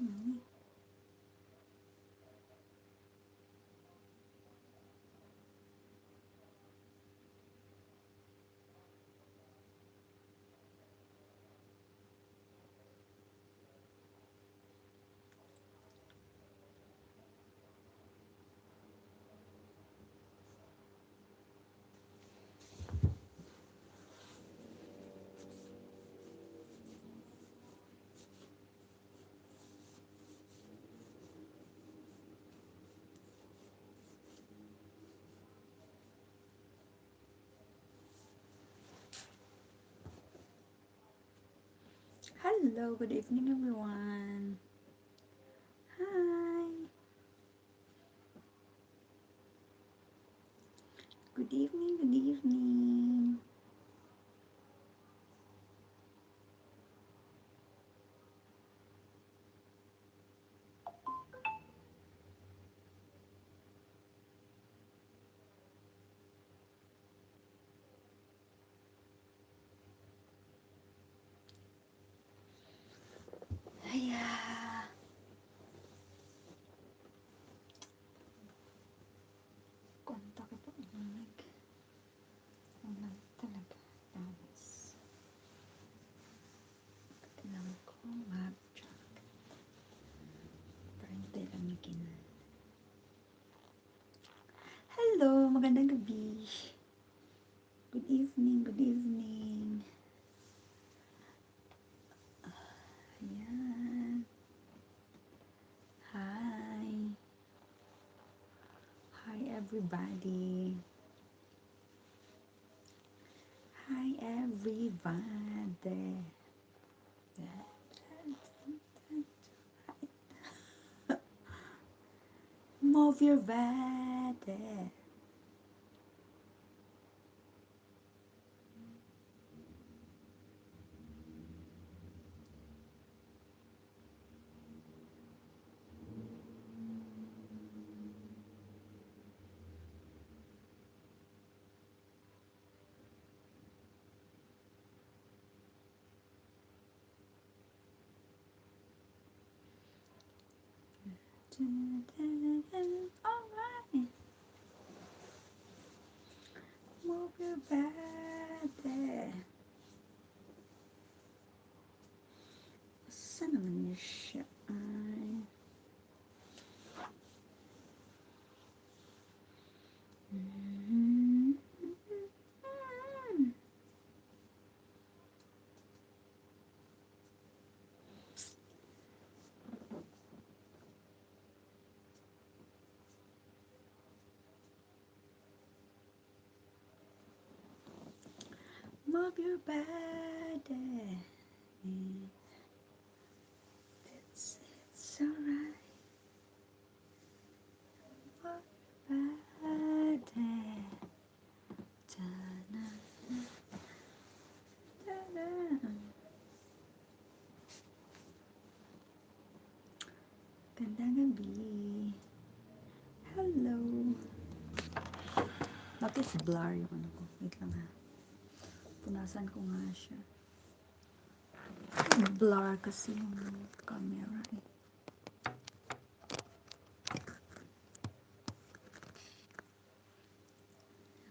naman eh. Hello, good evening everyone. Hi. Good evening, good evening. Haya. Kontak ito. Ulan talaga. Tapos, kailangan ko mag-jacket. Para hindi lamigin. Hello, magandang gabi. Good evening, good evening. Ayan. Hi. Hi everybody. Hi everybody. Move your body. Alright. Move your body. Saan naman niya siya? Ay. Move your body. It's alright. Move your body. Ta-da, ta-da. Gandang gabi. Hello. Bakit blur yung ano ko? Wait lang ha. Punasan ko nga siya. Blur kasi yung camera eh.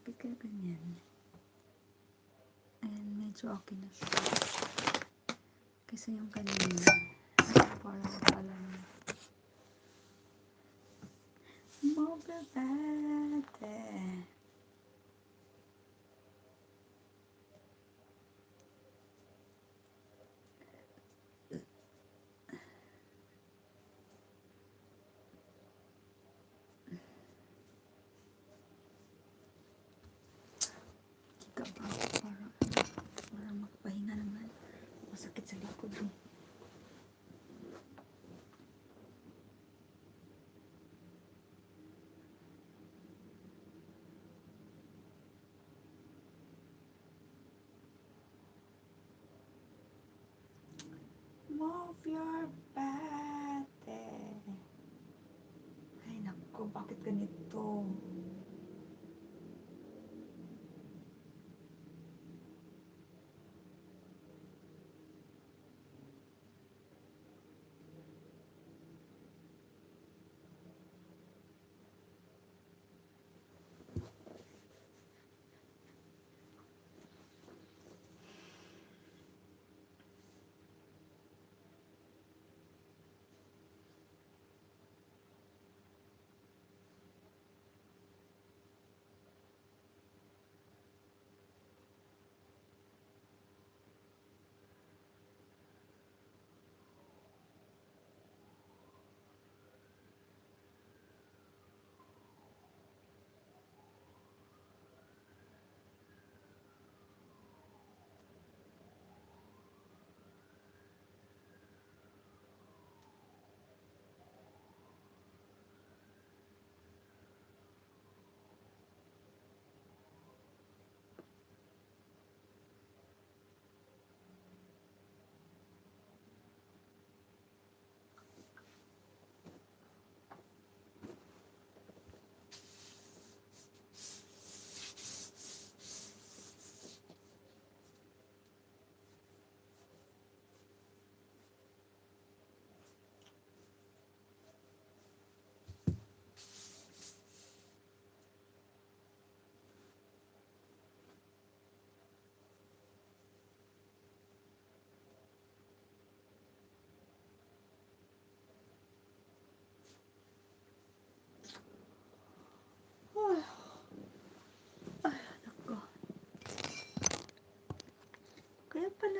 Bakit kaya ganyan? Ayan, medyo okay na siya. Kasi yung kanina, parang alam. Move your body. Kika ba? Parang magpahinga naman. Masakit sa likod eh. Move your body. Ay naku, bakit ganito?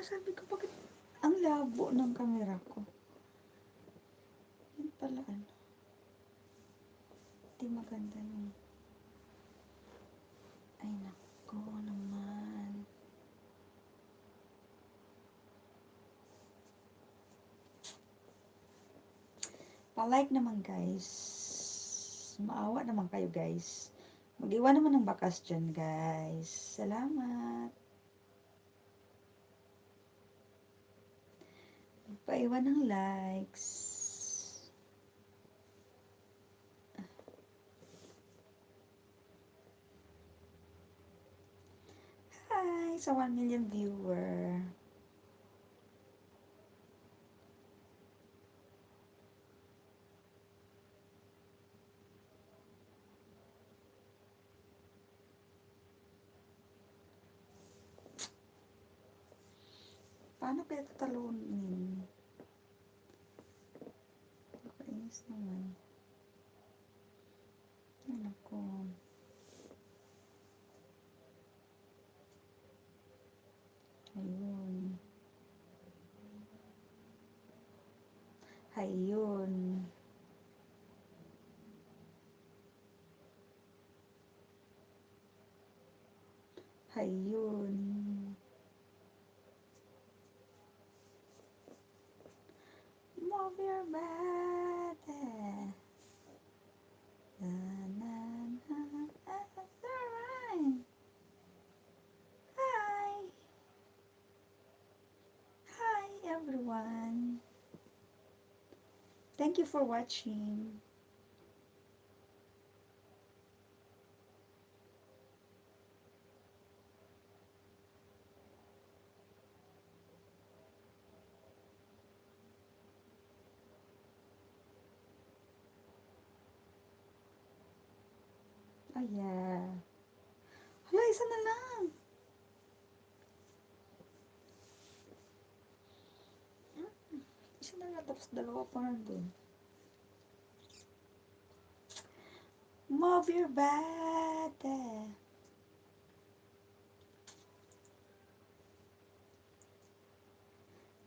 Kaya sabi ko, bakit ang labo ng camera ko? Yan pala ano. Hindi maganda yung... Ay nako naman. Pa-like naman guys. Maawa naman kayo guys. Mag-iwan naman ng bakas dyan guys. Salamat. Paiwan ng likes. Hi sa 1 million viewer. Paano kaya tatalunin? Nakainis naman. Ay nako. Ayun. Ayun. Ayun. Move your body. Na, na, na. That's alright. Hi. Hi everyone. Thank you for watching. Oh yeah. Hala, isa na lang. Isa na lang, tapos dalawa pa nandun. Move your body.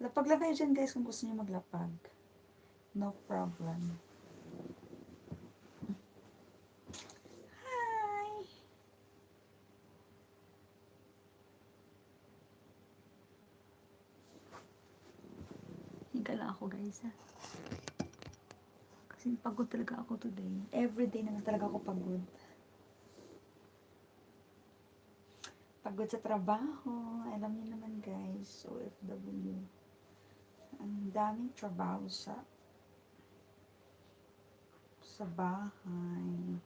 Lapag lang kayo dyan guys kung gusto niyo maglapag. No problem. Hi! Higa lang ako guys ha. Kasi pagod talaga ako today. Everyday naman talaga ako pagod. Pagod sa trabaho. Alam niyo naman guys, OFW. Ang daming trabaho sa bahay.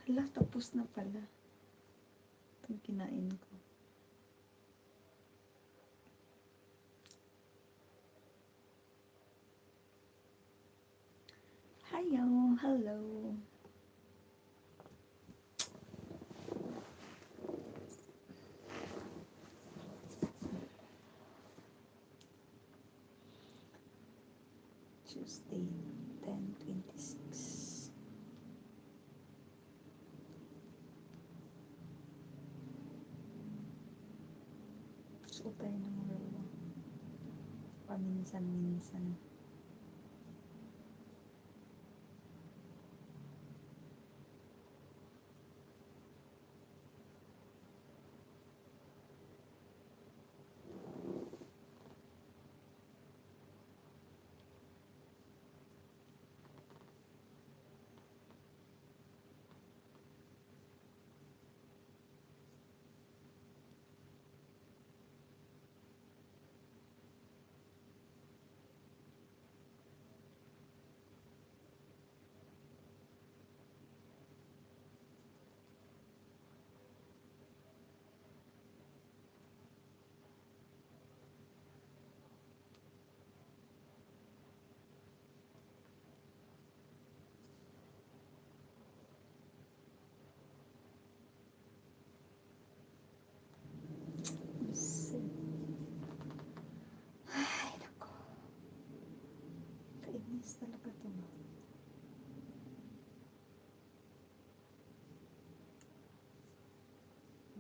Hala, tapos na pala. Itong kinain ko. Hello, hello. Tuesday, 10:26. Suot tayo ng mga paminsan-minsan.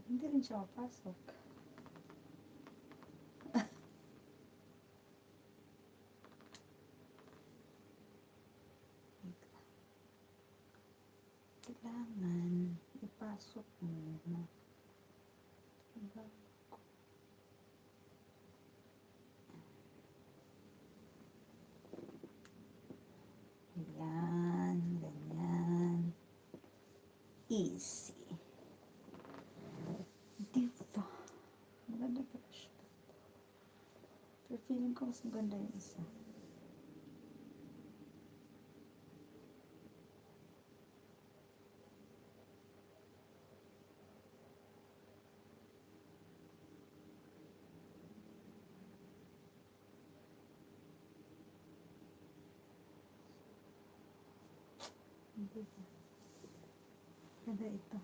Hindi rin siya mapasok. Kailangan ipasok mo. Diba? Ayan, ganyan. Easy. Diba? Maganda pala siya. Pero feeling ko mas maganda yung isa. Diba? Ganda ito.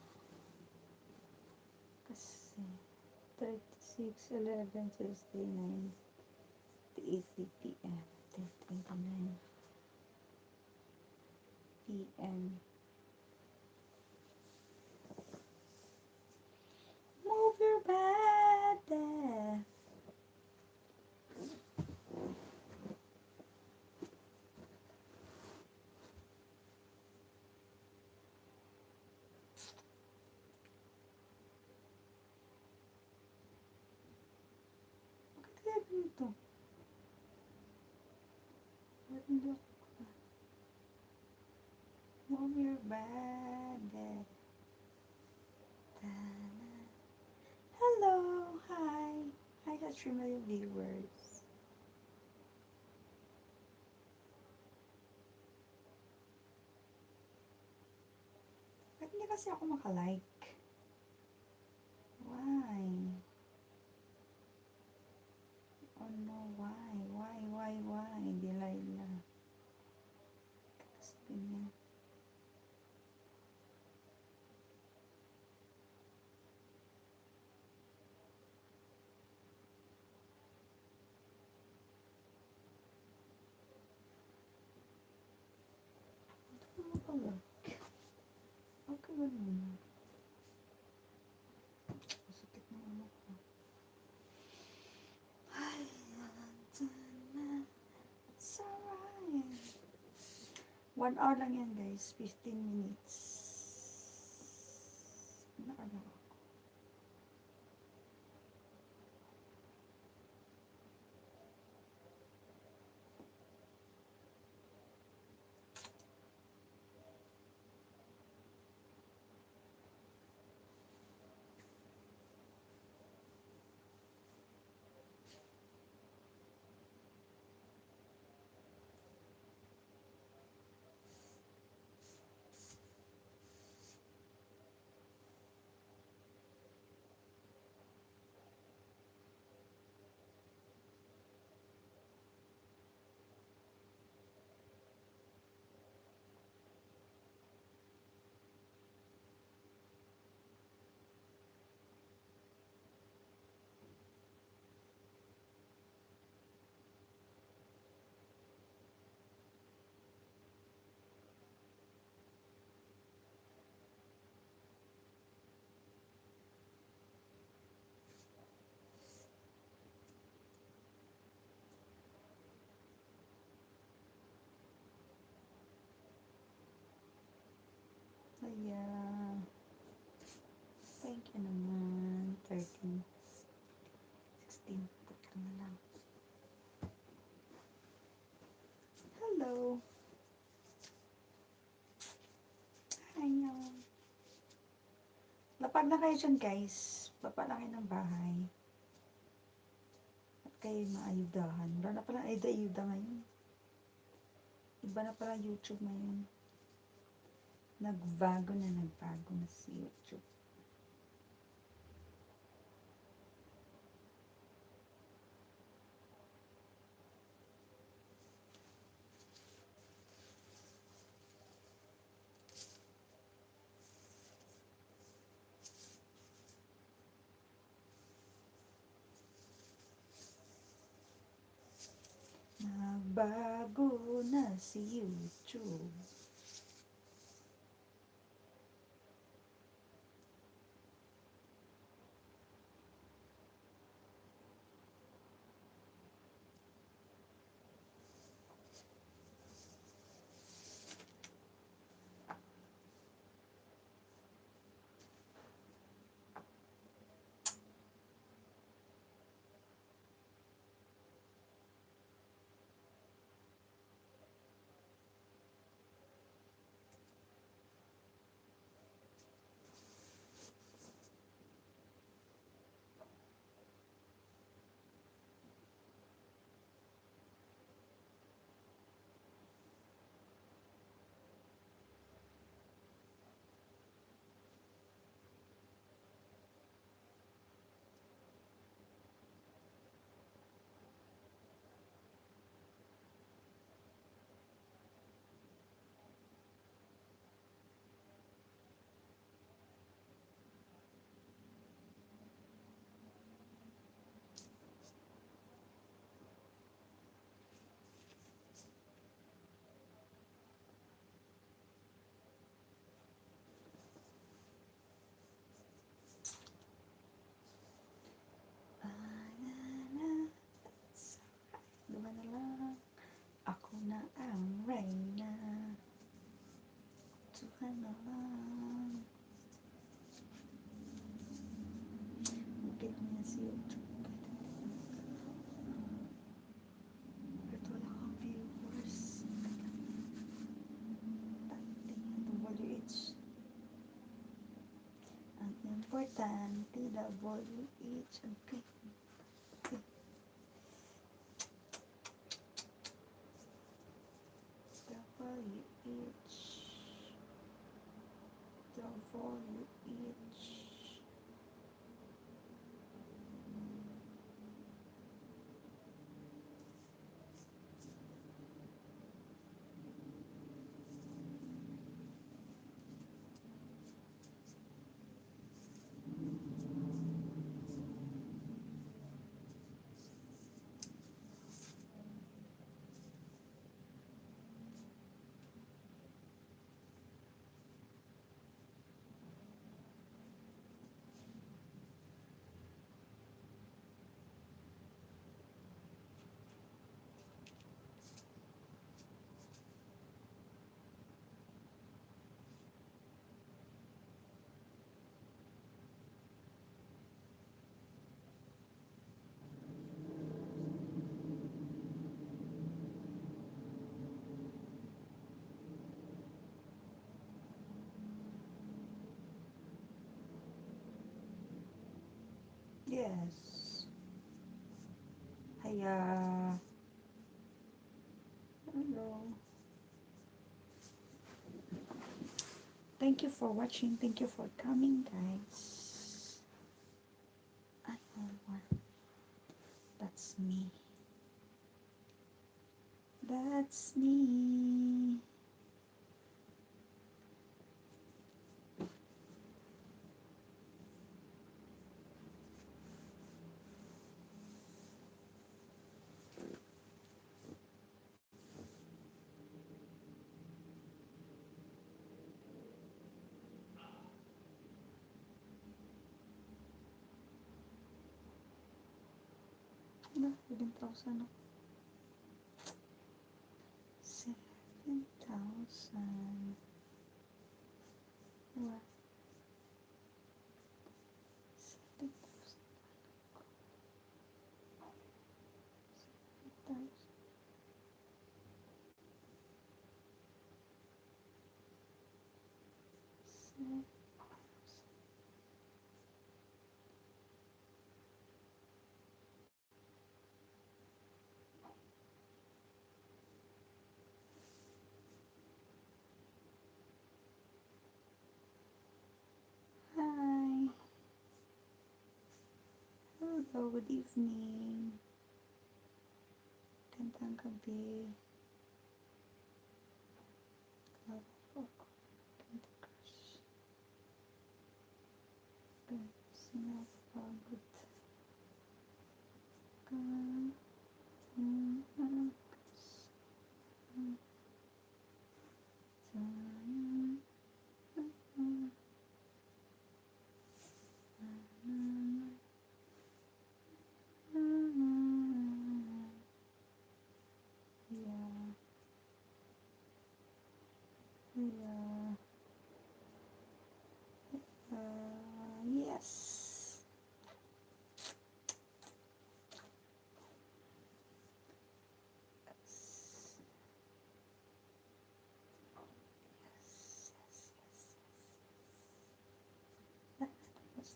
Kasi 36/11 Tuesday 9:80 p.m. 10:29 p.m. Move your body. Bakit kaya ganito? Bakit hindi ako? Move your body. Hello, hi. Hi sa 3 million viewers. Bakit hindi kasi ako makalike? Why? Oh no, why? Why? Delilah. Kasi ganyan. Hindi ko makalike. Okay ba naman? Masakit na ulo ko. Ay, it's alright. 1 hour lang yan guys. 15 minutes. Nakala ko. Ayan. Thank you naman. 13. 16. Tatlo na lang. Hello. Hi. Lapag na kayo dyan guys. Baba lang kayo ng bahay. At kayo maayudahan. Wala na palang ayuda-ayuda ngayon. Iba na pala YouTube ngayon. Nagbago na si YouTube. Nagbago na si YouTube. important. TWH. Okay. Okay. WH. WH. Yes. Hiya. Hello. Thank you for watching. Thank you for coming, guys. I know what. That's me. That's me. Ano? 7,000. 7,000. What? 7,000. 7,000. Hi. Hello, good evening. Gandang gabi. Love ako. Candy Crush. Sinapagod ka. Yeah. Yeah. Yes. Yes. Yes. Yes. That was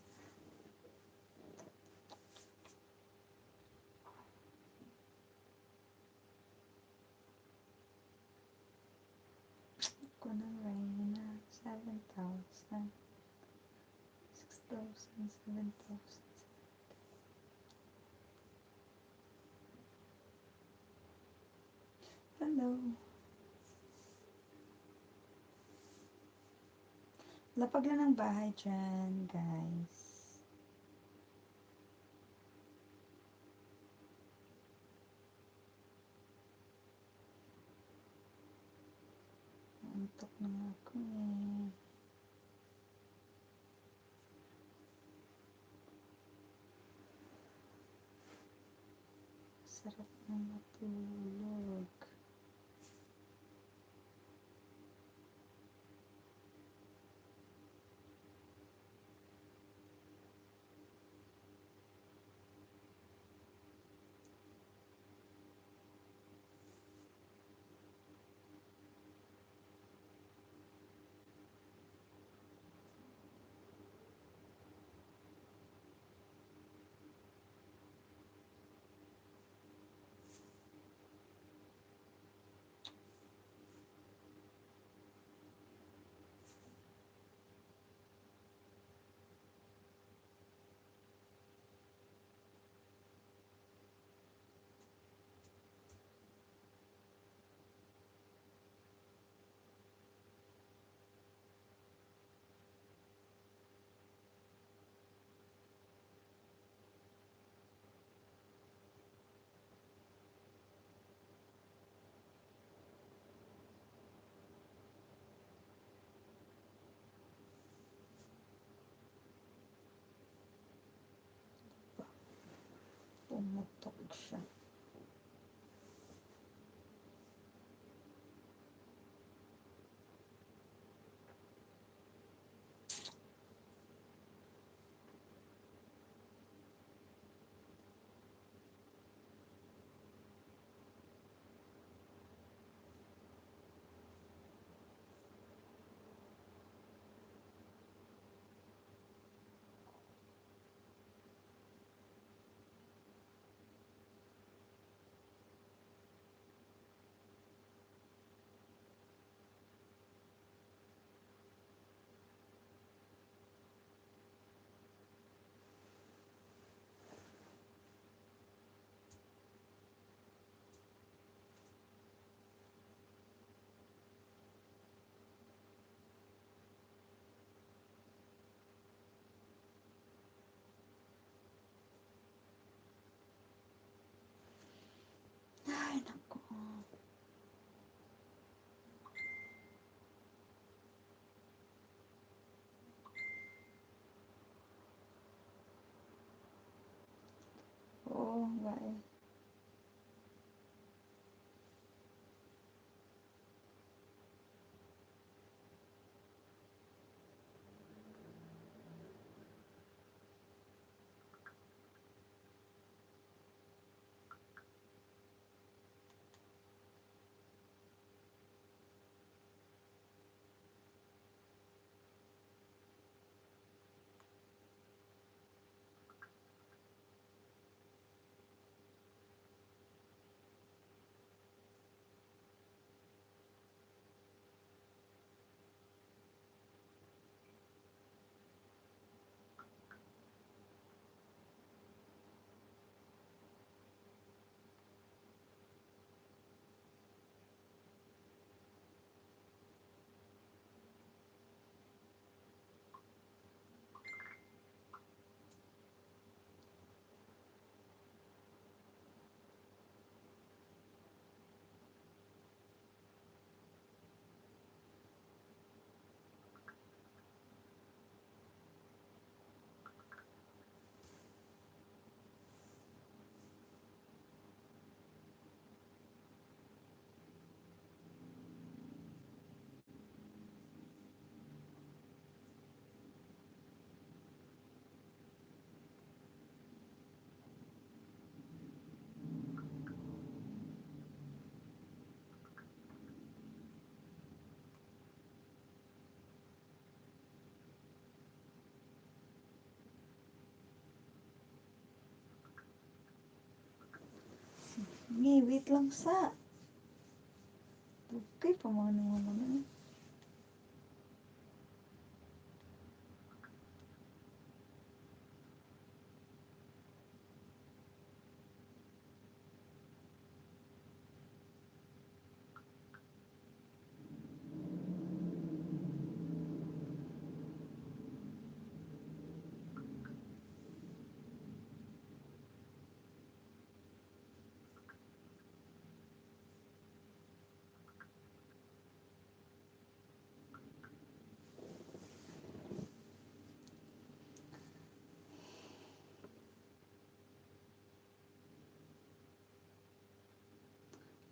gonna rain. 7,000. 6,000. 7,000. Hello. Lapag lang ng bahay dyan, guys. Antok na nga ako eh. Sarap na matulog. siya. Ay, naku. Oo, nga eh. Ngi, wait lang sa. Tugay pa mga naman.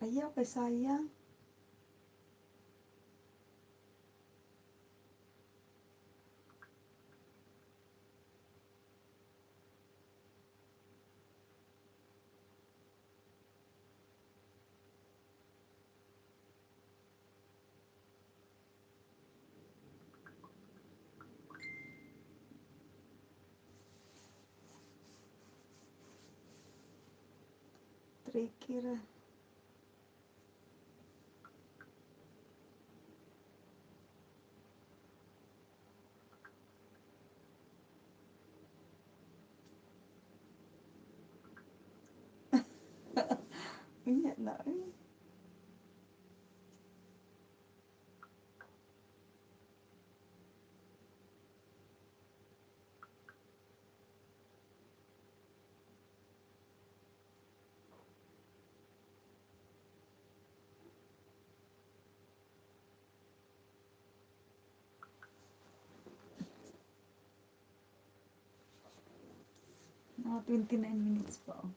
Ayaw kay sayang. Tricky ra. Inya na eh. Mga 29 minutes pa oh.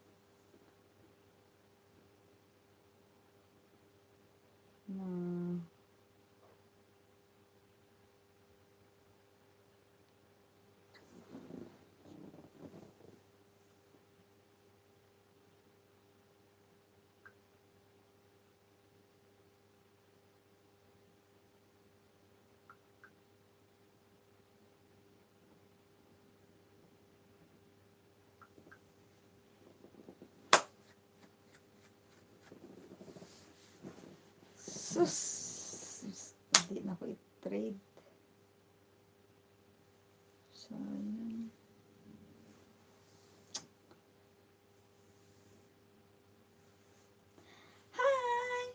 Sus! Hindi na ko i-trade. So, yun. Hi!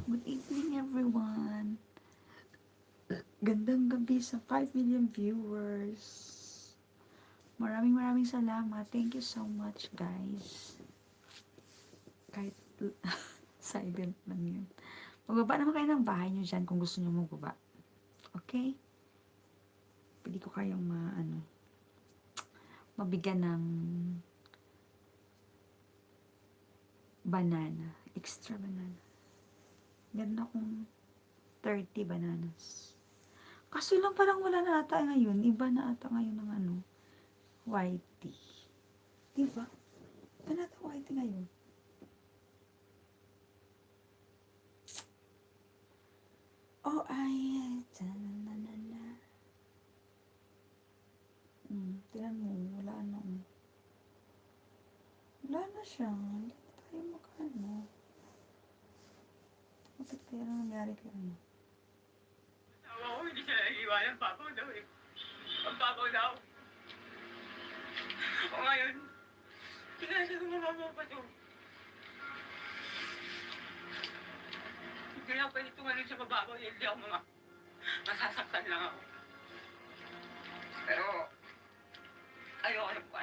Good evening, everyone. Gandang gabi sa 5 million viewers. Maraming salamat. Thank you so much, guys. Kahit silent lang yun. Magbaba naman kayo ng bahay nyo dyan kung gusto nyo magbaba. Okay? Pwede ko kayong mabigyan ng banana. Extra banana. Meron akong 30 bananas. Kaso lang parang wala na ata ngayon. Iba na ata ngayon ng white tea. Diba? Iba na ata white tea ngayon. Oh, ay. Tananana. Tignan mo. Wala na. Wala na siya. Hindi na tayo makano. Bakit kaya na nangyari kayo? Awa ko, hindi siya naiiwanan. Papaw daw eh. Ang papaw daw. O ngayon, pinasa ko mababaw pa to. Hindi lang pwede tumalun sa mababaw. Hindi ako masasaktan lang ako. Pero, ayoko na po.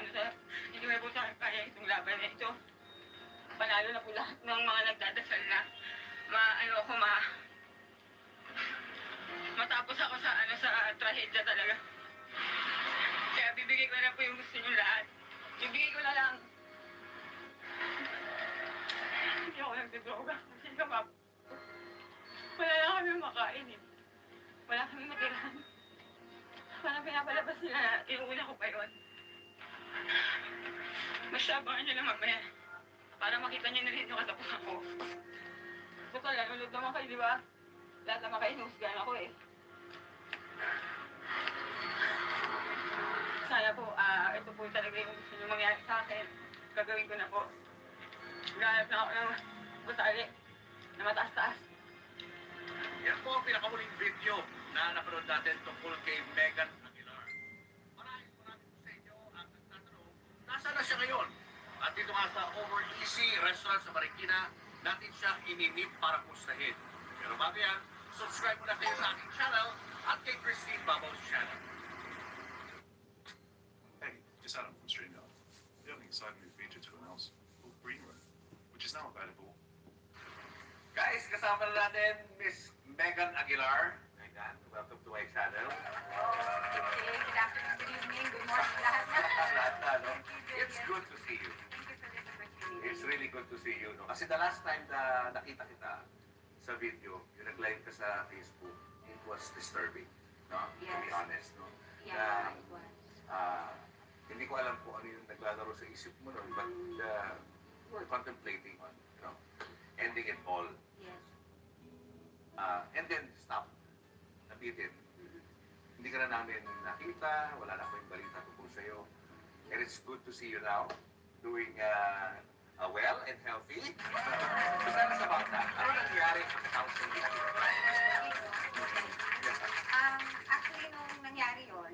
Hindi may po sa akin kaya itong laban na ito. Panalo na po lahat ng mga nagdadasal na matapos ako sa trahedya talaga. Kaya bibigay ko na po yung gusto niyo lahat. Bibigay ko na lang. Hindi ako nagdodroga. Kasi kapap. Wala na kami makain eh. Wala kami matirahan. Parang pinapalabas nila na inuuna ko pa yun. Basta abangan niyo lang mamaya. Para makita niyo na rin yung katapusan ko. Total, nanonood naman kayo, di ba? Lahat naman kayo hinusgahan ako eh. Sana po, ito po talaga yung gusto nyo mangyari sa akin. Gagawin ko na po. Gahanap na ako ng gusali na mataas-taas. Yan po ang pinakamuling video na napanood natin tungkol kay Megan Aguilar. Maraming po sa inyo ang nagtatanong, nasaan na siya ngayon? At dito nga sa Over Easy Restaurant sa Marikina, natin siya ininip para pustahin. Pero bago yan, subscribe mo na kayo sa aking channel at kay Christine Babos channel. Hey, just Adam from StreamYard. We have an exciting new feature to announce called Green Room, which is now available. Guys, kasama na natin Miss Megan Aguilar. Megan, welcome to my channel. Good afternoon, good evening, good morning, lahat na. Lahat na, no? It's good to see you. Thank you for this opportunity. It's really good to see you, no? Kasi the last time na nakita kita sa video, yung nag-live ka sa Facebook, it was disturbing, no? To be Yes. honest, no? Yeah, it was. Hindi ko alam kung ano yung naglalaro sa isip mo, no? But you were contemplating on, ending it all. Yes. And then stop. Nabitin. Hindi ka na namin nakita, wala na akong balita tungkol sa'yo. And it's good to see you now, doing well and healthy. So tell us about that. Ano nangyari sa house niya? Actually, nung nangyari yun,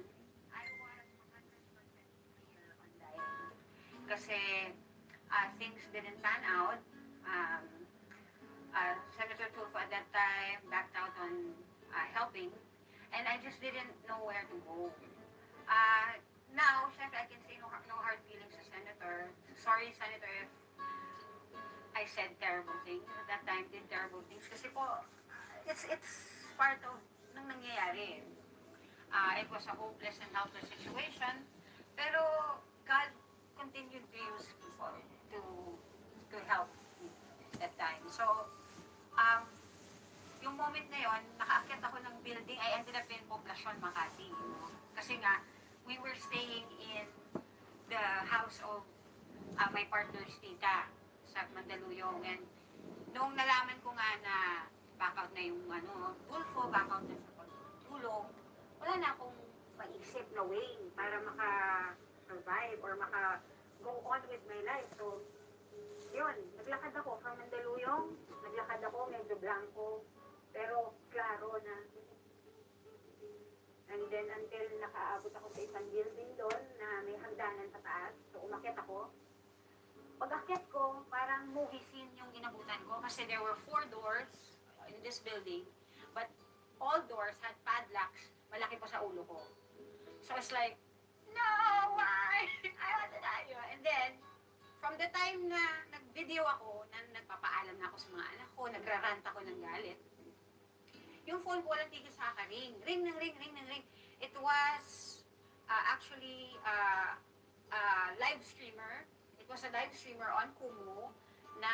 I was 100% clear on dying. Kasi things didn't pan out. Senator Tulfo at that time backed out on helping. And I just didn't know where to go. Now, syempre, I can say no hard feelings to Senator. Sorry, Senator, if I said terrible things. At that time, did terrible things. Kasi po, it's part of nang nangyayari. It was a hopeless and helpless situation. Pero God continued to use people to help me that time. So, yung moment na yon, nakaakyat ako ng building. I ended up in Poblacion, Makati. Kasi nga, we were staying in the house of my partner's tita sa Mandaluyong. And nung nalaman ko nga na back out na yung Tulfo, back out na sa pagtulong, wala na akong maisip na way para maka-survive or maka-go on with my life. So, yun, naglakad ako from Mandaluyong, naglakad ako, medyo blanco, pero klaro na. And then until nakaabot ako sa isang building doon na may hagdanan pataas, so umakyat ako. Pag-akyat ko, parang movie scene yung inabutan ko kasi there were 4 doors in this building, but all doors had padlocks, malaki pa sa ulo ko. So it's like, no, why? I want to die. And then, from the time na nag-video ako, na nagpapaalam na ako sa mga anak ko, nagrarant ako ng galit, yung phone ko walang tigil sa akin, ring. Ring ng ring, ring ng ring. It was actually live streamer. It was a live streamer on Kumu na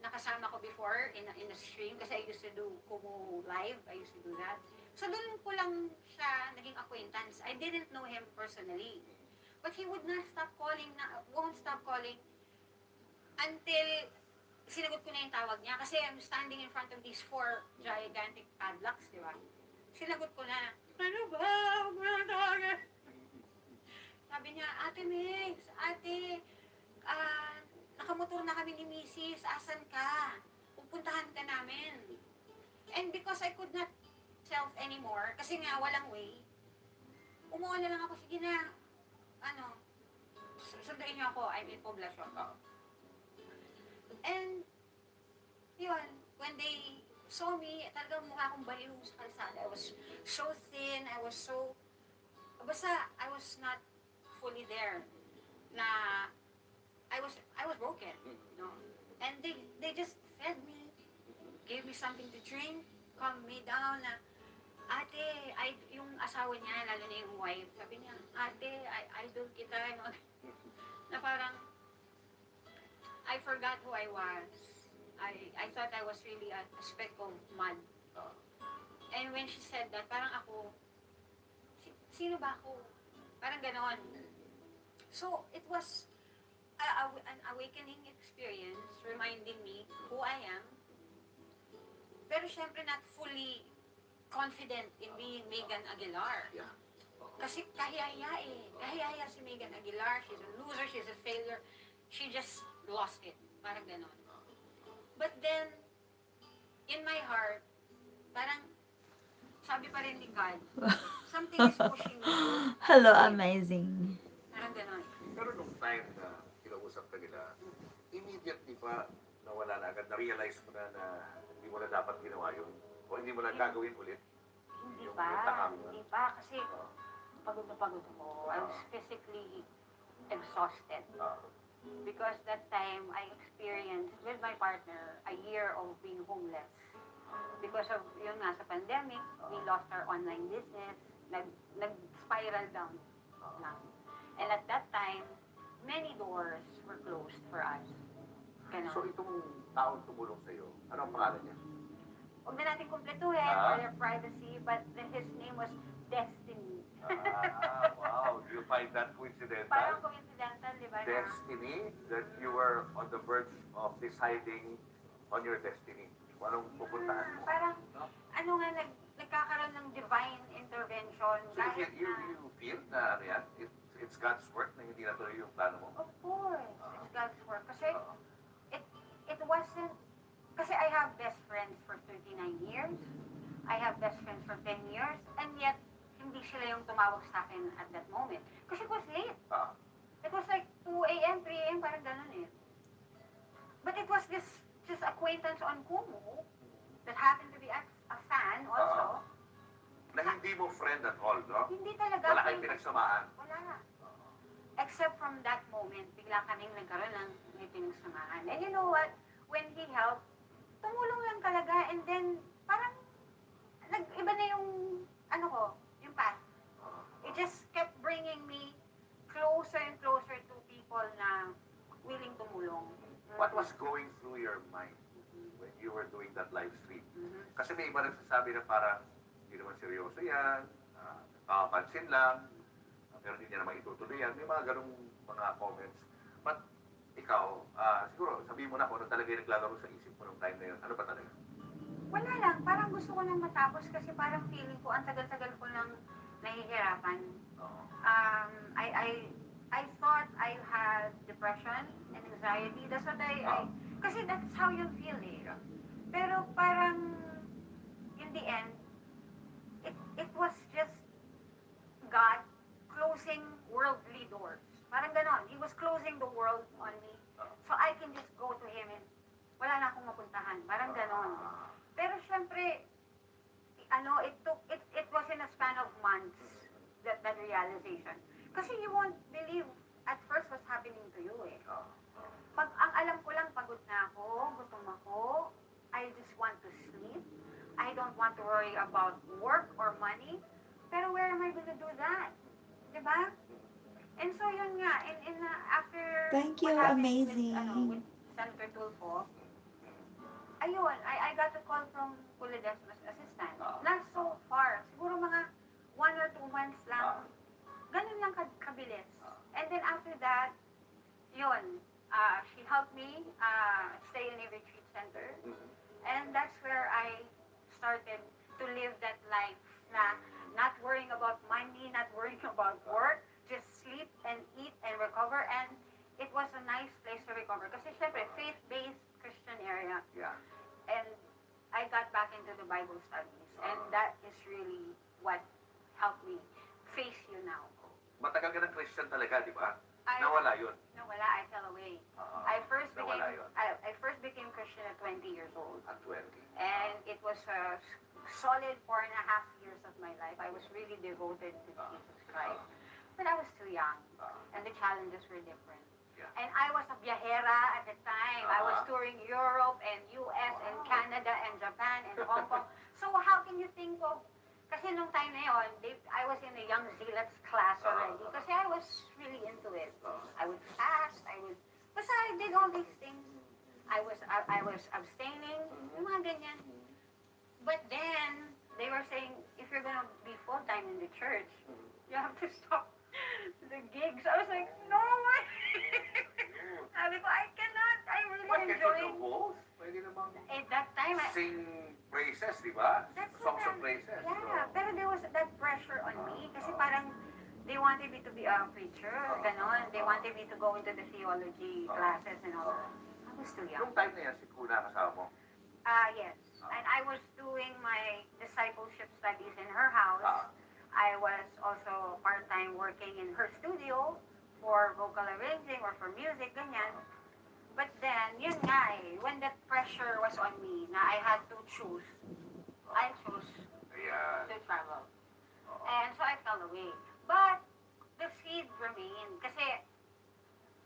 nakasama ko before in a stream kasi I used to do Kumu live. I used to do that. So doon ko lang siya naging acquaintance. I didn't know him personally. But he would not stop calling, won't stop calling until sinagot ko na yung tawag niya. Kasi I'm standing in front of these 4 gigantic padlocks, di ba? Sinagot ko na, ano ba? Huwag mo na tawagan. Sabi niya, Ate Mix, ate, nakamotor na kami ni Mrs. Asan ka? Pupuntahan ka namin. And because I could not self anymore, kasi nga walang way, umuha na lang ako, sige na, sunduin niyo ako, I'm in poblasyon. And, yun, when they saw me, talagang mukha akong baliw sa kalsada. I was so thin, basta I was not fully there, na I was broken, no? And they just fed me, gave me something to drink, calmed me down, na, ate, yung asawa niya, lalo na yung wife, sabi niya, ate, idol kita, na parang, I forgot who I was. I thought I was really a speck of mud. And when she said that, parang ako, sino ba ako? Parang ganon. So, it was an awakening experience, reminding me who I am. Pero syempre not fully confident in being Megan Aguilar. Yeah. Kasi kahiyaya eh. Kahiyaya si Megan Aguilar. She's a loser, she's a failure. She just lost it. Parang ganon. But then, in my heart, parang sabi pa rin ni God, something is pushing me. Hello, amazing. Parang ganon. Pero nung time na kinausap ka nila, immediately pa nawala na agad, na-realize mo na hindi mo na dapat ginawa yun? O hindi mo na gagawin ulit? Hindi Yung pa. takam na. Hindi pa. Kasi pagod na pagod ako. I was physically exhausted. Because that time, I experienced with my partner a year of being homeless. Because of, yun nga, sa pandemic, we lost our online business. Nag-spiral down lang. And at that time, many doors were closed for us. Ganon. So itong taong tumulong sa'yo, ano ang pangalan niya? Huwag na natin kumpletuhin for their privacy, but his name was Destiny. Wow. Do you find that coincidental? Parang coincidental, di ba? Destiny, that you were on the verge of deciding on your destiny. Kung anong pupuntahan mo. Parang, No? ano nga, nagkakaroon ng divine intervention. So Kahit you na, feel na ano yan? It's God's work na hindi natuloy yung plano mo? of course, it's God's work. Kasi, it wasn't, kasi I have best friends for 39 years. I have best friends for 10 years. And yet, hindi sila yung tumawag sa akin at that moment. Kasi it was late. It was like 2 a.m., 3 a.m., parang ganun eh. But it was this just acquaintance on Kumu that happened to be a fan also. Na hindi mo friend at all, no? Hindi talaga. Wala kayong pinagsamahan. Wala. Except from that moment, bigla kaming nagkaroon ng may pinagsamahan. And you know what? When he helped, tumulong lang talaga. And then, parang, iba na yung, yung path. It just kept bringing me closer and closer to people na willing tumulong. What was going through your mind when you were doing that live stream? Mhm. Kasi may iba nagsasabi na parang hindi naman seryoso yan, nakapansin lang, pero hindi niya naman itutuloy yan. May mga ganong mga comments. But ikaw, siguro sabihin mo na kung ano talaga yung naglalaro sa isip mo nung time na yun. Ano ba talaga? Wala lang. Parang gusto ko nang matapos kasi parang feeling ko, ang tagal-tagal ko nang nahihirapan. Oo. I thought I had depression and anxiety. That's what kasi that's how you feel eh. Pero parang, in the end, it was just God closing worldly doors. Parang ganon. He was closing the world on me. So I can just go to Him and wala na akong mapuntahan. Parang ganon. Pero syempre, it was in a span of months, that realization. Kasi you won't believe at first what's happening to you eh. Ang alam ko lang, pagod na ako, gutom ako, I just want to sleep. I don't want to worry about work or money. Pero where am I going to do that? Diba? And so yun nga, after Thank you, what happened amazing. with Senator Tulfo, ayun, I got a call from Kuledesma's assistant. Not so far. Siguro mga 1 or 2 months lang. Ganun lang kabilis. And then after that, yun, she helped me stay in a retreat center. And that's where I started to live that life na not worrying about money, not worrying about work, just sleep and eat and recover. And it was a nice place to recover. Kasi syempre, faith-based Christian area. Yeah. And I got back into the Bible studies. And that is really what helped me face you now. Matagal ka ng Christian talaga, di ba? I- Nawala yun. Nawala, I fell away. I first Nawala became yun. I first became Christian at 20 years old. At 20. And it was a solid 4.5 years of my life. I was really devoted to Jesus Christ. But I was too young. And the challenges were different. Yeah. And I was a viajera at the time. I was touring Europe and US and Canada and Japan and Hong Kong. So how can you think of, kasi nung time na yun, I was in a young zealots class already. Kasi I was really into it. I would fast, basta I did all these things. I was abstaining, yung mga ganyan. But then, they were saying, if you're gonna be full-time in the church, you have to stop the gigs. I was like, no way! Sabi ko, I cannot. I really Why can't you enjoy do both? Pwede namang at that time. sing praises, di ba? That's Songs what of praises. Yeah, pero there was that pressure on me kasi parang they wanted me to be a preacher, ganon. They wanted me to go into the theology classes and all. I was too young. Yung time na yan, si Kuna kasama mo. Yes. And I was doing my discipleship studies in her house. I was also part-time working in her studio for vocal arranging or for music, ganyan. But then, yun nga eh, when that pressure was on me, na I had to choose, I chose Ayan. to travel. And so I fell away. But the seed remained. Kasi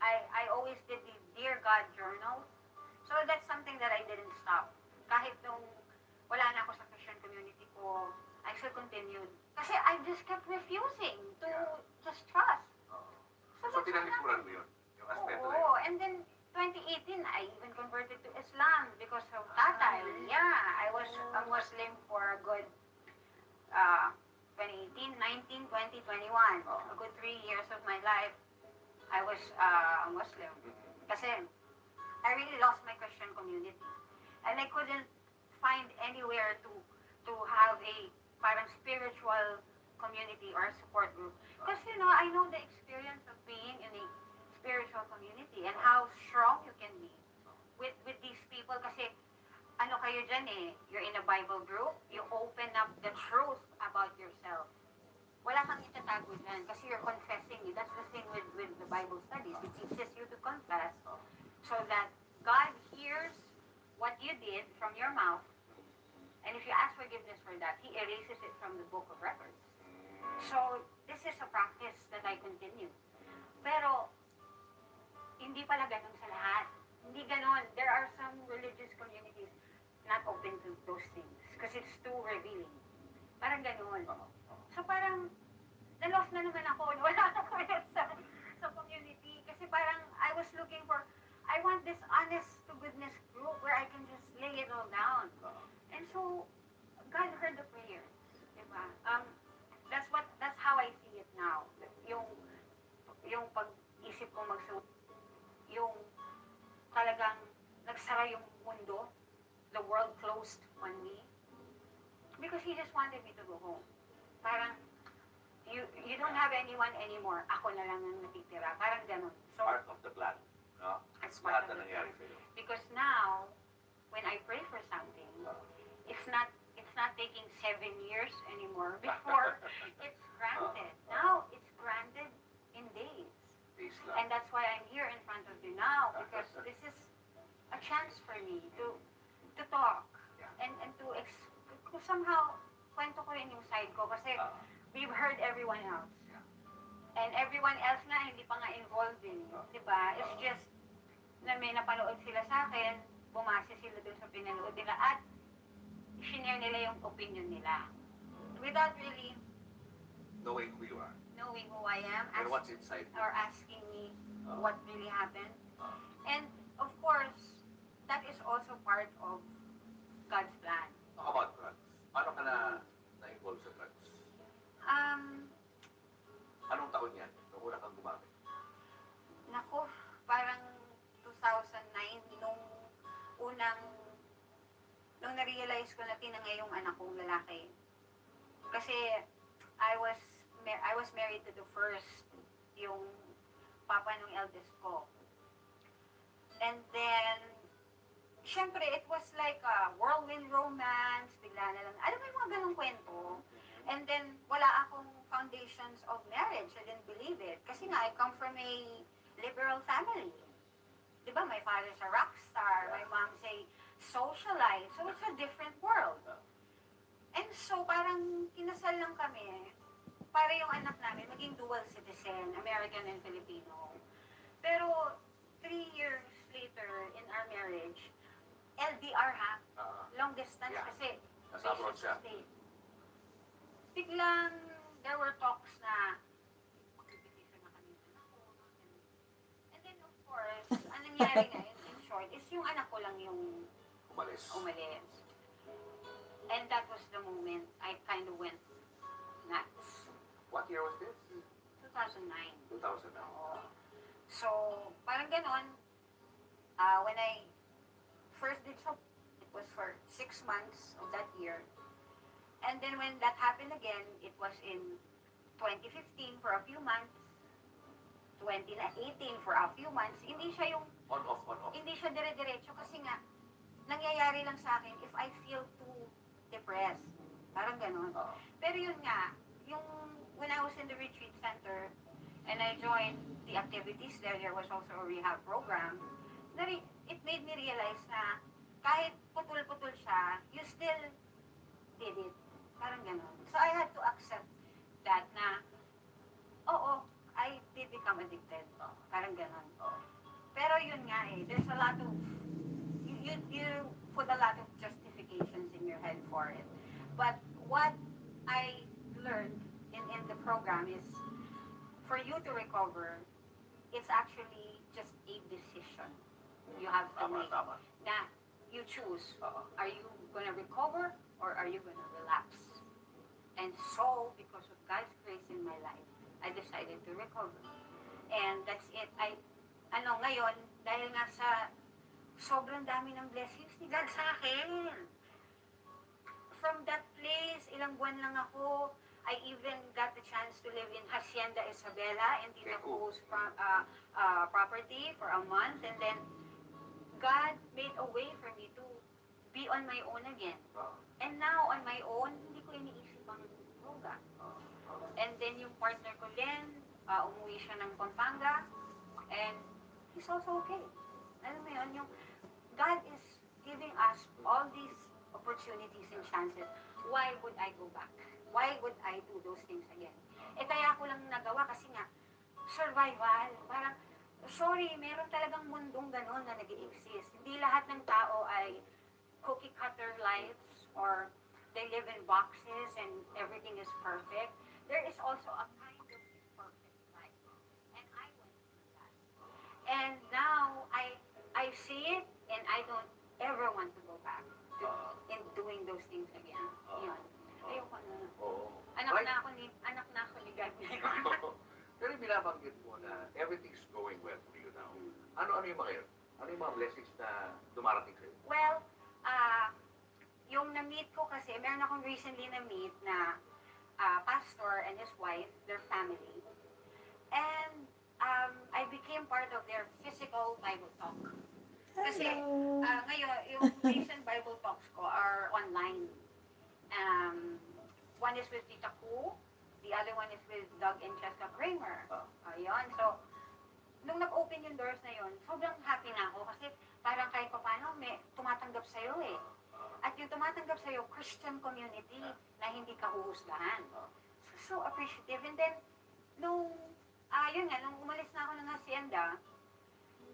I always did the Dear God journal. So that's something that I didn't stop. Kahit nung wala na ako sa Christian community ko, I still continued. Kasi I just kept refusing to just trust. So, that's what tinalikuran mo happened. yun? Yung aspeto na Oo. yun? And then 2018, I even converted to Islam because of tatay. Yeah, I was a Muslim for a good 2018, 19, 20, 21. A good 3 years of my life, I was a Muslim. Kasi I really lost my Christian community. And I couldn't find anywhere to have a parang spiritual community or support group. Because, I know the experience of being in a spiritual community and how strong you can be with these people. Kasi, ano kayo dyan eh, you're in a Bible group, you open up the truth about yourself. Wala kang itatago dyan kasi you're confessing. That's the thing with the Bible studies. It teaches you to confess so that God hears what you did from your mouth. And if you ask forgiveness for that, He erases it from the book of records. So, this is a practice that I continue. Pero, hindi pala ganun sa lahat. Hindi ganun. There are some religious communities not open to those things because it's too revealing. Parang ganun. So, parang, na-lost na naman ako. Wala na ko sa community. Kasi parang, I was looking for, I want this honest to goodness group where I can just lay it all down. And so, God heard the prayers. Diba? That's how I see it now. Yung pag-isip ko yung talagang nagsara yung mundo, the world closed on me. Because He just wanted me to go home. Parang, you don't have anyone anymore. Ako na lang ang natitira. Parang ganun. So, Part of the plan. No? it's part Lahat of na the nangyari plan. sa'yo. Because now, when I pray for something, it's not taking 7 years anymore. Before, it's granted. Now, it's granted in days. Peace And lang. that's why I'm here in front of you now, because this is a chance for me to talk and to somehow kwento ko rin yung side ko kasi we've heard everyone else. And everyone else nga hindi pa nga involved in, 'di ba? It's just na may napanood sila sa akin, bumase sila dun sa pinanood nila at shinare nila yung opinion nila. Without really Knowing who you are. knowing who I am And what's inside you. or asking me what really happened. Ah. And of course, that is also part of God's plan. How about drugs? Paano ka na-involve sa drugs? Anong taon yan? Nung una kang gumamit? Nako, parang 2009 nung na-realize ko na tinangay yung anak kong lalaki. Kasi I was married to the first, yung papa ng eldest ko. And then, syempre, it was like a whirlwind romance, bigla na lang, alam mo yung mga ganong kwento. And then, wala akong foundations of marriage. I didn't believe it. Kasi nga, I come from a liberal family. Diba, my father's a rock star, my mom's a socialite. So, it's a different world. And so, parang kinasal lang kami para yung anak namin maging dual citizen, American and Filipino. Pero, 3 years later in our marriage, LDR ha, long distance Yeah. kasi Nasa abroad siya. state. Biglang, there were talks na magpipitisan na kami sa anak ko. And then, of course, ang nangyari nga, in short, is yung anak ko lang yung Umalis. umalis. And that was the moment I kind of went nuts. What year was this? 2009. 2000 na. Oo. So, parang ganon. When I first did so, it was for 6 months of that year. And then when that happened again, it was in 2015 for a few months, 2018 for a few months. Hindi siya yung, On, off, on, off. hindi siya dire-diretso kasi nga, nangyayari lang sa akin if I feel too depressed. Parang ganon. Pero yun nga, yung when I was in the retreat center and I joined the activities there was also a rehab program. It made me realize na kahit putol-putol siya, you still did it. Parang ganon. So I had to accept that na, oo, I did become addicted. Parang ganon. Pero yun nga eh, there's a lot of, you put a lot of justifications in your head for it. But what I learned in the program is, for you to recover, it's actually just a decision you have to Tama, make. tama. Na you choose, Oo. are you gonna recover or are you gonna relapse? And so, because of God's grace in my life, I decided to recover. And that's it. Ngayon, dahil nga sa sobrang dami ng blessings ni God sa akin. From that place, ilang buwan lang ako, I even got the chance to live in Hacienda Isabela and Tita Co's property for a month. And then, God made a way for me to be on my own again. And now, on my own, hindi ko iniisip ang droga. And then, yung partner ko din, umuwi siya ng Pampanga. And he's also okay. Alam mo yun, yung God is giving us all these opportunities and chances. Why would I go back? Why would I do those things again? Kaya ko lang nagawa kasi nga, survival. Parang, sorry, meron talagang mundong ganon na nag-i-exist. Hindi lahat ng tao ay cookie-cutter lives or they live in boxes and everything is perfect. There is also a kind of imperfect life. And I went through that. And now, I see it and I don't ever want to go back to in doing those things again. Yun. Ayoko na. Oo. Anak Right. na ako ni God. Pero binabanggit mo na everything's going well for you now. Ano yung mga yun? Ano yung mga blessings na dumarating sa'yo? Well, yung na-meet ko kasi, meron akong recently na-meet na pastor and his wife, their family. And I became part of their physical Bible talk. Kasi, Hello. ngayon, yung recent Bible talks ko are online. One is with Tita Ku, the other one is with Doug and Cheska Kramer. Ayun, so, nung nag-open yung doors na yun, sobrang happy na ako kasi parang kahit pa paano may tumatanggap sa'yo eh. At yung tumatanggap sa'yo, Christian community na hindi ka huhusgahan. So appreciative. And then, yun nga, nung umalis na ako ng hacienda,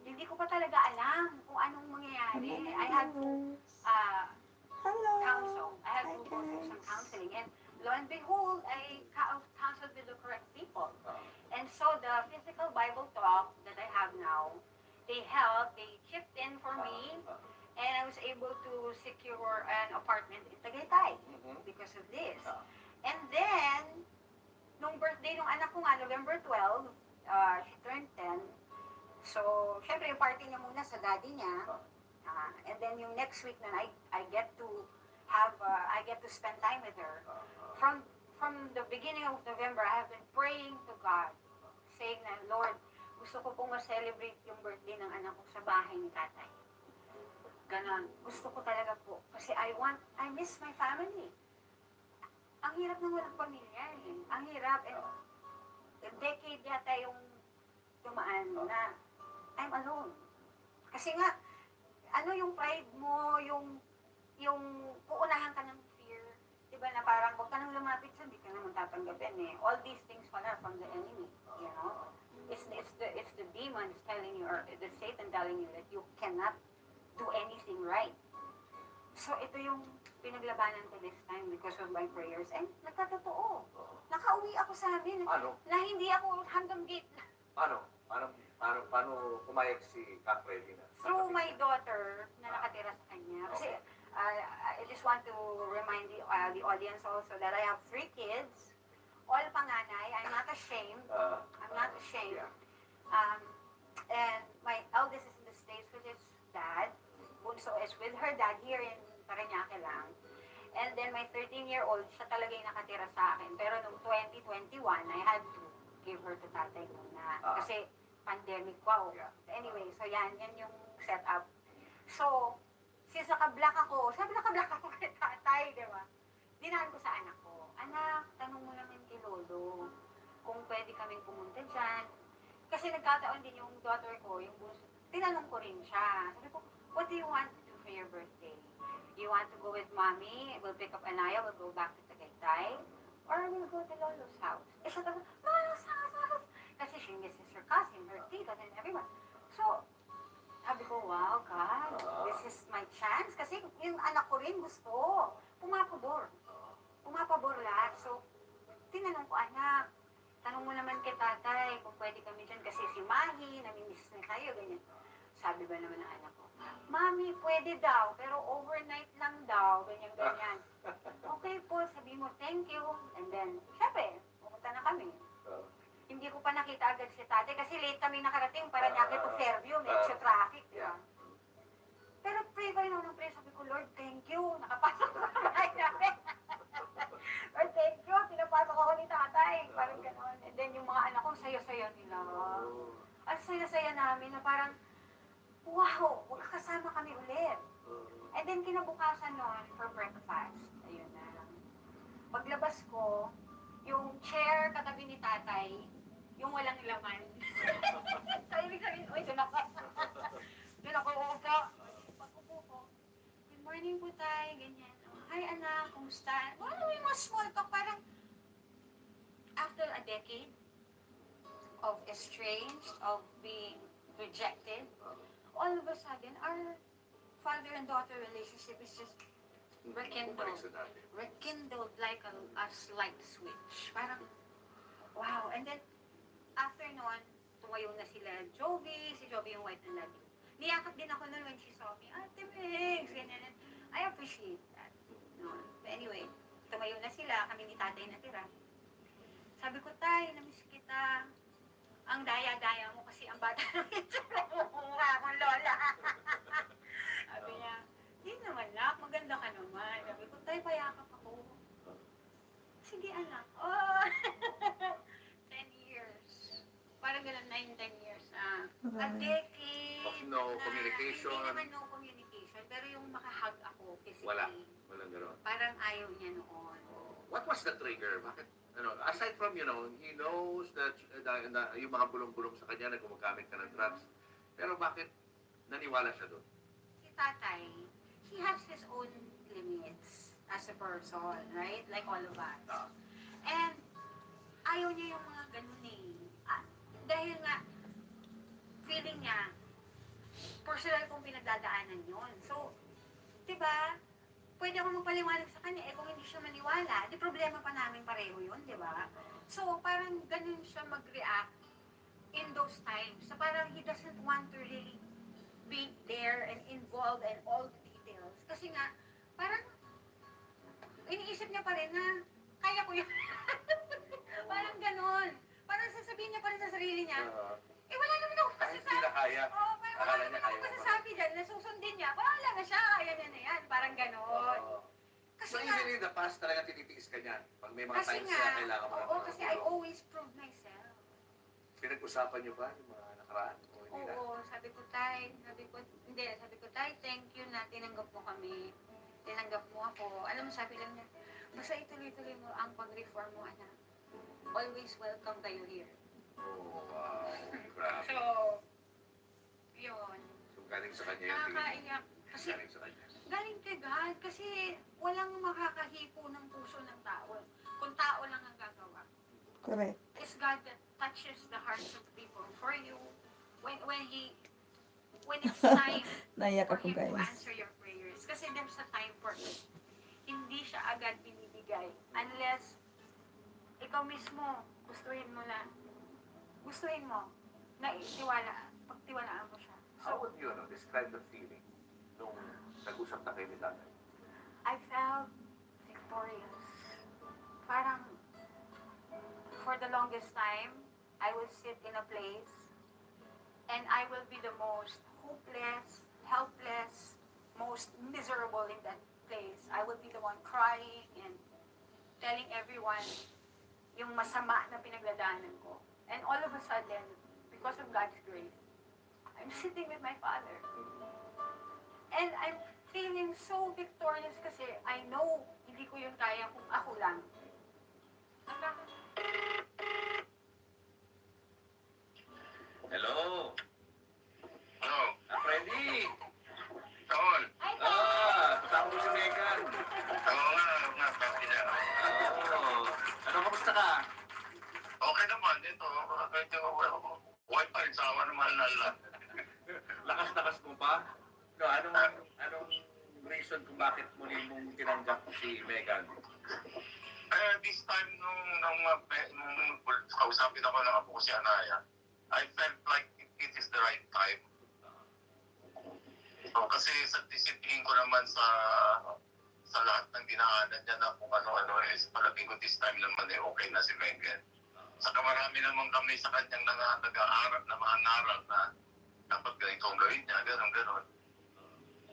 hindi ko pa talaga alam kung anong mangyayari. I had to Hello. counsel. I had Hi, to go through some guys. counseling. And lo and behold, I counseled with the correct people. And so the physical Bible talk that I have now, they helped, they chipped in for me, and I was able to secure an apartment in Tagaytay because of this. And then, nung birthday nung anak ko nga, November 12, she turned 10. So, syempre yung party niya muna sa daddy niya. And then yung next week na I get to I get to spend time with her. From the beginning of November, I have been praying to God, saying na, Lord, gusto ko pong ma-celebrate yung birthday ng anak ko sa bahay ni tatay. Ganon. Gusto ko talaga po. Kasi I miss my family. Ang hirap ng walang pamilya eh. Ang hirap. And a decade yata yung tumaan na I'm alone. Kasi nga, ano yung pride mo, yung uunahan ka ng fear, diba na parang huwag ka nang lumapit sa, hindi ka naman tatanggapin eh. All these things pala from the enemy, you know? It's the demons telling you, or the Satan telling you that you cannot do anything right. So ito yung pinaglabanan ko this time because of my prayers. And nagkatotoo. Nakauwi ako sa amin na hindi ako hanggang gate. Paano pumayag si Kakredi na? Through my daughter na nakatira sa kanya. Kasi I just want to remind the audience also that I have 3 kids. All panganay. I'm not ashamed. I'm not ashamed. And my eldest is in the States with his dad. Bunso is with her dad here in Parañaque lang. And then my 13-year-old, siya talaga yung nakatira sa akin. Pero noong 2021, I had to give her to tatay muna. Kasi pandemic, wow. Anyway, so yan yung setup. So, since naka-black ako, sabi naka-black ako kay tatay, di ba? Dinahan ko sa anak ko, anak, tanong mo naman kay Lolo kung pwede kaming pumunta dyan. Kasi nagkataon din yung daughter ko, yung bunso, tinanong ko rin siya. Sabi ko, what do you want to do for your birthday? You want to go with mommy? We'll pick up Anaya, we'll go back to Tagaytay? Or we'll go to Lolo's house? Eh, siya talaga, Lolo's house! Kasi she misses her cousin, her tita, and everyone. So, sabi ko, wow, God, this is my chance. Kasi yung anak ko rin gusto. Pumapabor. Pumapabor lahat. So, tinanong ko, anak, tanong mo naman kay tatay kung pwede kami dyan. Kasi si Mahi, namimiss na tayo, ganyan. Sabi ba naman ng anak ko, Mami, pwede daw, pero overnight lang daw, ganyan. Okay po, sabi mo, thank you. And then, syempre, pumunta na kami. Hindi ko pa nakita agad si tatay kasi late kami nakarating para Parañaque to Fairview, medyo traffic, di ba? Pero pray pa rin ako ng pray, sabi ko, Lord, thank you, nakapasok ko sa bahay namin. Lord, thank you, pinapasok ako ni tatay, parang gano'n. And then yung mga anak ko, saya-saya nila. Ang saya-saya namin na parang, wow, magkakasama kami ulit. And then kinabukasan nun for breakfast, ayun na. Paglabas ko, yung chair katabi ni tatay, yung walang laman. So, ibig sabihin, uy, doon ako. Doon ako uupo. Pag-upo ko, good morning po tay, ganyan. Hi anak, kumusta? Wala yung mga small talk, parang after a decade of estranged, of being rejected, all of a sudden, our father and daughter relationship is just rekindled like a slight switch. Parang, wow. And then, after nun, tumayo na sila si Jovi yung white and lagi. Niyakap din ako nun when she saw me, Ate Megs, ganyan. And I appreciate that. No. But anyway, tumayo na sila, kami ni tatay natira. Sabi ko, tay, namiss kita. Ang daya-daya mo kasi ang bata namin mukha akong lola. Sabi niya, di naman nak, maganda ka naman. Sabi ko, tay, payakap ako. Sige anak. Oh, 10 years. Parang gano'n 9-10 years. A decade Of no na communication. Hindi naman no communication, pero yung makahug ako physically. Wala. Walang gano'n. Parang ayaw niya noon. What was the trigger? Bakit, aside from, he knows that, yung mga bulong-bulong sa kanya na gumagamit ka ng drugs, pero bakit naniwala siya doon? Si tatay, he has his own limits as a person, right? Like all of us. And ayaw niya yung mga ganun eh. Dahil nga, feeling niya, personal kong pinagdadaanan yun. So, di ba, pwede ako magpaliwanag sa kanya, kung hindi siya maniwala, di problema pa namin pareho yun, di ba? So, parang ganun siya mag-react in those times. So, parang he doesn't want to really be there and involved in all the details. Kasi nga, parang, iniisip niya pa rin na, kaya ko yun. Parang ganun. Parang sasabihin niya pa rin sa sarili niya, wala naman ako Kahit masasabi. hindi na kaya, Oo, parang wala akala niya naman ako kaya mo masasabi dyan. Nasusundin niya, wala na siya, kaya niya na yan. Parang ganon. Kasi So nga, even in the past talaga tinitiis ka niyan? Pag may mga kasi times nga, na kailangan mo oo, ng kasi I tulong. always prove myself. Pinag-usapan niyo ba yung mga nakaraan? O hindi na? Oo, sabi ko, tay, thank you na tinanggap mo kami. Tinanggap mo ako. Alam mo, sabi lang niya, basta ituloy-tuloy mo ang pag-reform mo, anak. Always welcome kayo here. Oh, wow. Grabe. So, yun. So galing sa kanya yung tingin mo? Nakakaiyak. Kasi, Galing sa kanya. galing kay God. Kasi, walang makakahipo ng puso ng tao. Kung tao lang ang gagawa. Correct. It's God that touches the hearts of people for you. When it's time Naiyak for ako, Him to guys. answer your prayers. Kasi there's a time for it. Hindi siya agad binibigay. Unless, ikaw mismo, gustuhin mo lang. Gustuhin mo na pagtiwalaan mo siya. How would you describe the feeling nung nag-usap na kayo ni tatay? I felt victorious. Parang, for the longest time, I will sit in a place and I will be the most hopeless, helpless, most miserable in that place. I will be the one crying and telling everyone yung masama na pinagdadaanan ko. And all of a sudden, because of God's grace, I'm sitting with my father. And I'm feeling so victorious kasi I know hindi ko yun kaya kung ako lang. Hello? Ano? Freddy! Tol. Kasama mo si Megan. Oo nga, bakit na. Oo. Kamusta ka? Okay naman, ito. Medyo buhay pa rin sa awa ng mahal na Allah. Lakas mo pa? No, anong reason kung bakit muli mong tinanggap si Megan? This time, nung kausapin ako ng apo ko si Anaya, I felt like it is the right time. So, kasi sa tingin ko naman sa lahat ng dinaanan niya na kung ano-ano, palagay ko this time naman okay na si Megan. Saka marami naman kami sa kanyang nag-aaral na mga naral na dapat ganito ang gawin niya, gano'n.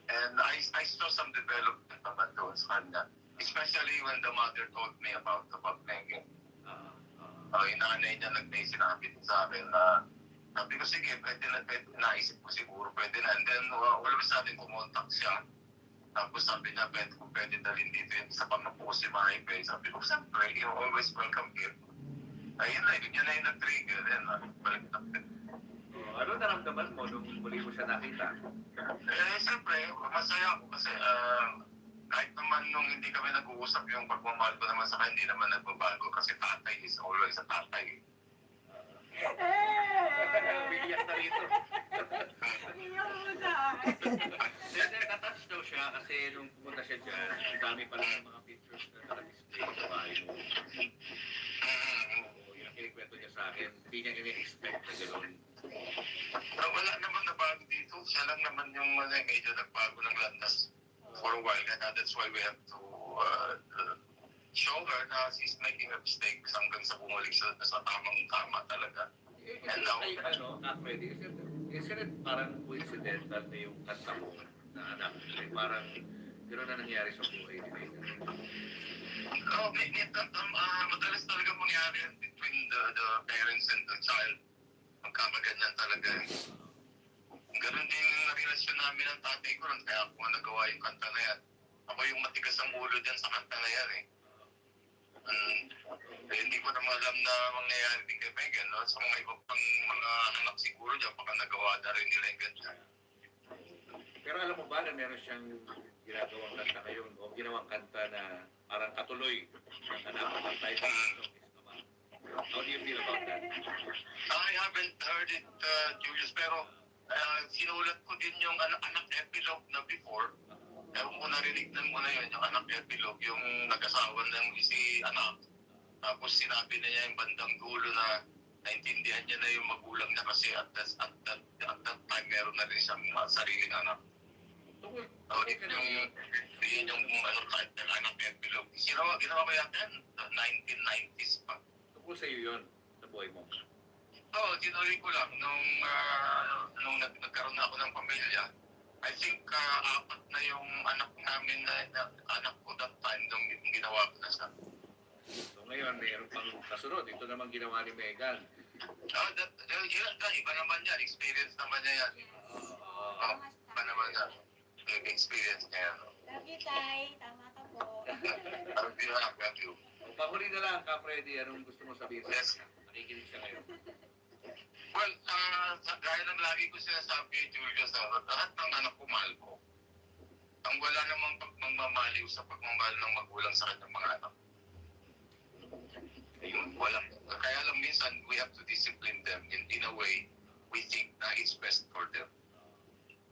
And I saw some development naman doon sa kanya. Especially when the mother told me about Megan. Yung nanay niya sinabi sa akin na sabi ko, sige, naisip ko siguro, pwede na. And then, all of a sudden, kumontak siya. Tapos sabi niya, kung pwede dalhin dito yung isa pang napo si Mahipe. Sabi ko, siyempre, you're always welcome here. Ayun na, yun na yung nag-trigger. Balik na. Ano naramdaman mo nung muli mo siya nakita? Siyempre, masaya ako kasi kahit naman nung hindi kami nag-uusap yung pagmamahal ko naman sa kanya, hindi naman nagbabago kasi tatay is always a tatay. Biyak na rito. Iyak mo dahil. Natouch daw siya kasi nung pumunta siya dyan, ang dami pa lang ng mga pictures na naka-display sa bahay mo. Yung kinikwento niya sa akin, hindi niya ini-expect na gano'n. Wala naman na bago dito. Siya lang naman yung medyo nagbago ng landas for a while. And that's why we have to show her na she's making a mistake hanggang sa bumalik sa tamang-tama talaga. And now, Freddy, isn't it parang coincidental na yung kanta mo na anak? Parang gano'n na nangyari sa buhay ni Megan. madalas talaga mangyari yan between the parents and the child. Magkamaganyan talaga. Ganun din ang relasyon namin ng tatay ko nun, kaya ako nagawa yung kanta na yan. Ako yung matigas ang ulo dyan sa kanta na yan eh. Hindi ko naman alam na mangyayari din kay Megan, no? Sa mga iba pang mga anak siguro dyan, baka nagawa na rin nila yung ganyan. Pero alam mo ba na meron siyang ginagawang kanta ngayon o ginawang kanta na parang katuloy ng anak ng title ng song is naman. How do you feel about that? I haven't heard it, Julius, pero sinulat ko din yung anak epilogue na before. Ewan ko narinig mo na yun, yung anak epilogue, yung nag-asawa ng si anak. Tapos sinabi na niya yung bandang dulo na naintindihan niya na yung magulang niya kasi at that time meron na rin siyang sariling anak. Tungkol So, yun yung title, anak epilogue. Ginawa ko yata yan, 1990s pa. tungkol sa iyo yun, sa buhay mo. Oo, tinuloy ko lang nung nagkaroon na ako ng pamilya. I think 4 na yung anak namin na anak ko that time nung ginawa ko na siya. So ngayon, mayroon pang kasunod. Ito naman ginawa ni Megan. Iba naman yan. Experience naman niya yan. Iba naman yan. Yung experience niya yan. Love you, Tay. Tama ka po. Love you. Pahuli na lang, Ka Freddy, anong gusto mo sabihin sa Yes. kanya? Nakikinig siya ngayon. Well, gaya ng lagi ko sinasabi, Julius, lahat ng anak ko, mahal ko. Ang wala namang pagmamaliw sa pagmamahal ng magulang sa kanyang mga anak. Ayun, wala. Kaya lang minsan, we have to discipline them in a way we think na it's best for them.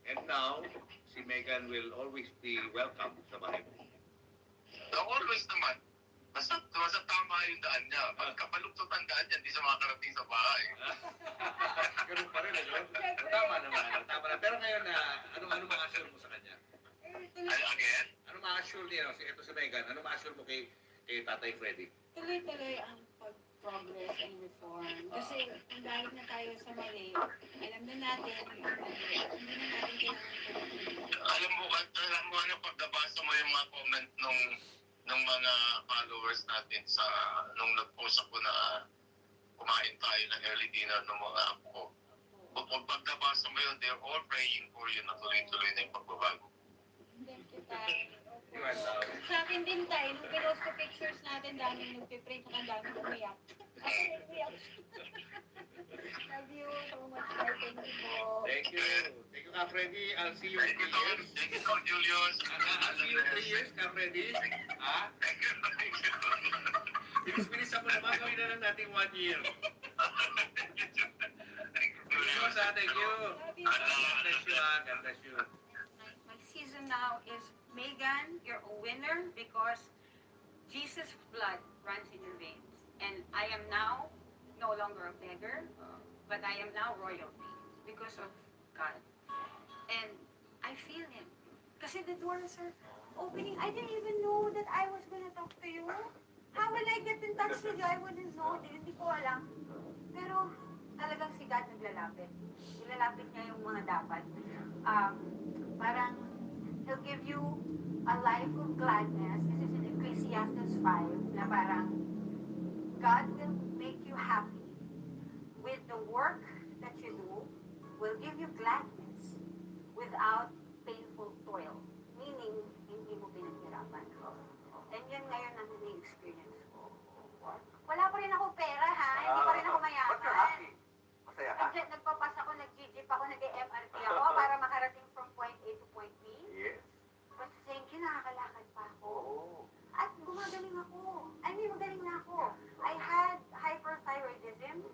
And now, si Megan will always be welcome sa bahay mo. Always naman. Basta tama yung daan niya. Pagkapaluktot ang daan niya, hindi siya makakarating sa bahay. Ganun pa rin, ano? Tama naman. Tama na. Pero ngayon, ano ma-assure mo sa kanya? Again? Ano ma-assure niya? Ito si Megan, ano ma-assure mo kay Tatay Freddy? Tuloy-tuloy ang pag-progress and reform. Kasi kung dahil na tayo sa mali, alam na natin yung mali. Hindi na natin kailangan Alam mo ano, pagkabasa mo yung mga comment nung mga followers natin nung nag-post ako na kumain tayo ng early dinner ng mga apo ko. Kung pagkabasa mo yun, they're all praying for you na tuloy-tuloy na yung pagbabago. Sa akin din tayo, nung pinost ko pictures natin, daming nagpipray, ang daming umiyak. Ako umiyak. Love you so much, Tay. Thank you po. Thank you. Thank you, Ka Freddy. I'll see you in 3 years. Thank you so, Julius. I'll see you in 3 years, Ka Freddy. Ha? Thank you. Bilis-bilisan mo naman, gawin na lang natin 1 year. Julius, thank you. Love you. God bless you, God bless you. My season now is Megan, you're a winner because Jesus' blood runs in your veins. And I am now no longer a beggar, but I am now royalty because of God. And I feel Him. Kasi the doors are opening. I didn't even know that I was gonna talk to you. How will I get in touch with you? I wouldn't know. Hindi ko alam. Pero talagang si God naglalapit. Nilalapit niya yung mga dapat. Parang He'll give you a life of gladness. This is in Ecclesiastes 5 na parang God will make you happy with the work that you do, will give you gladness without painful toil. Meaning, hindi mo pinaghirapan. And yun ngayon ang experience ko. Wala pa rin ako pera ha, hindi pa rin ako mayaman. But you're happy. Masaya ka. Nagpapas ako, nag-jeep ako, nag-MRT ako para makarating from point A to point B. Yes. But thank you, nakakalakad pa ako. Oh. At gumagaling ako. I mean, magaling na ako. I had hyperthyroidism.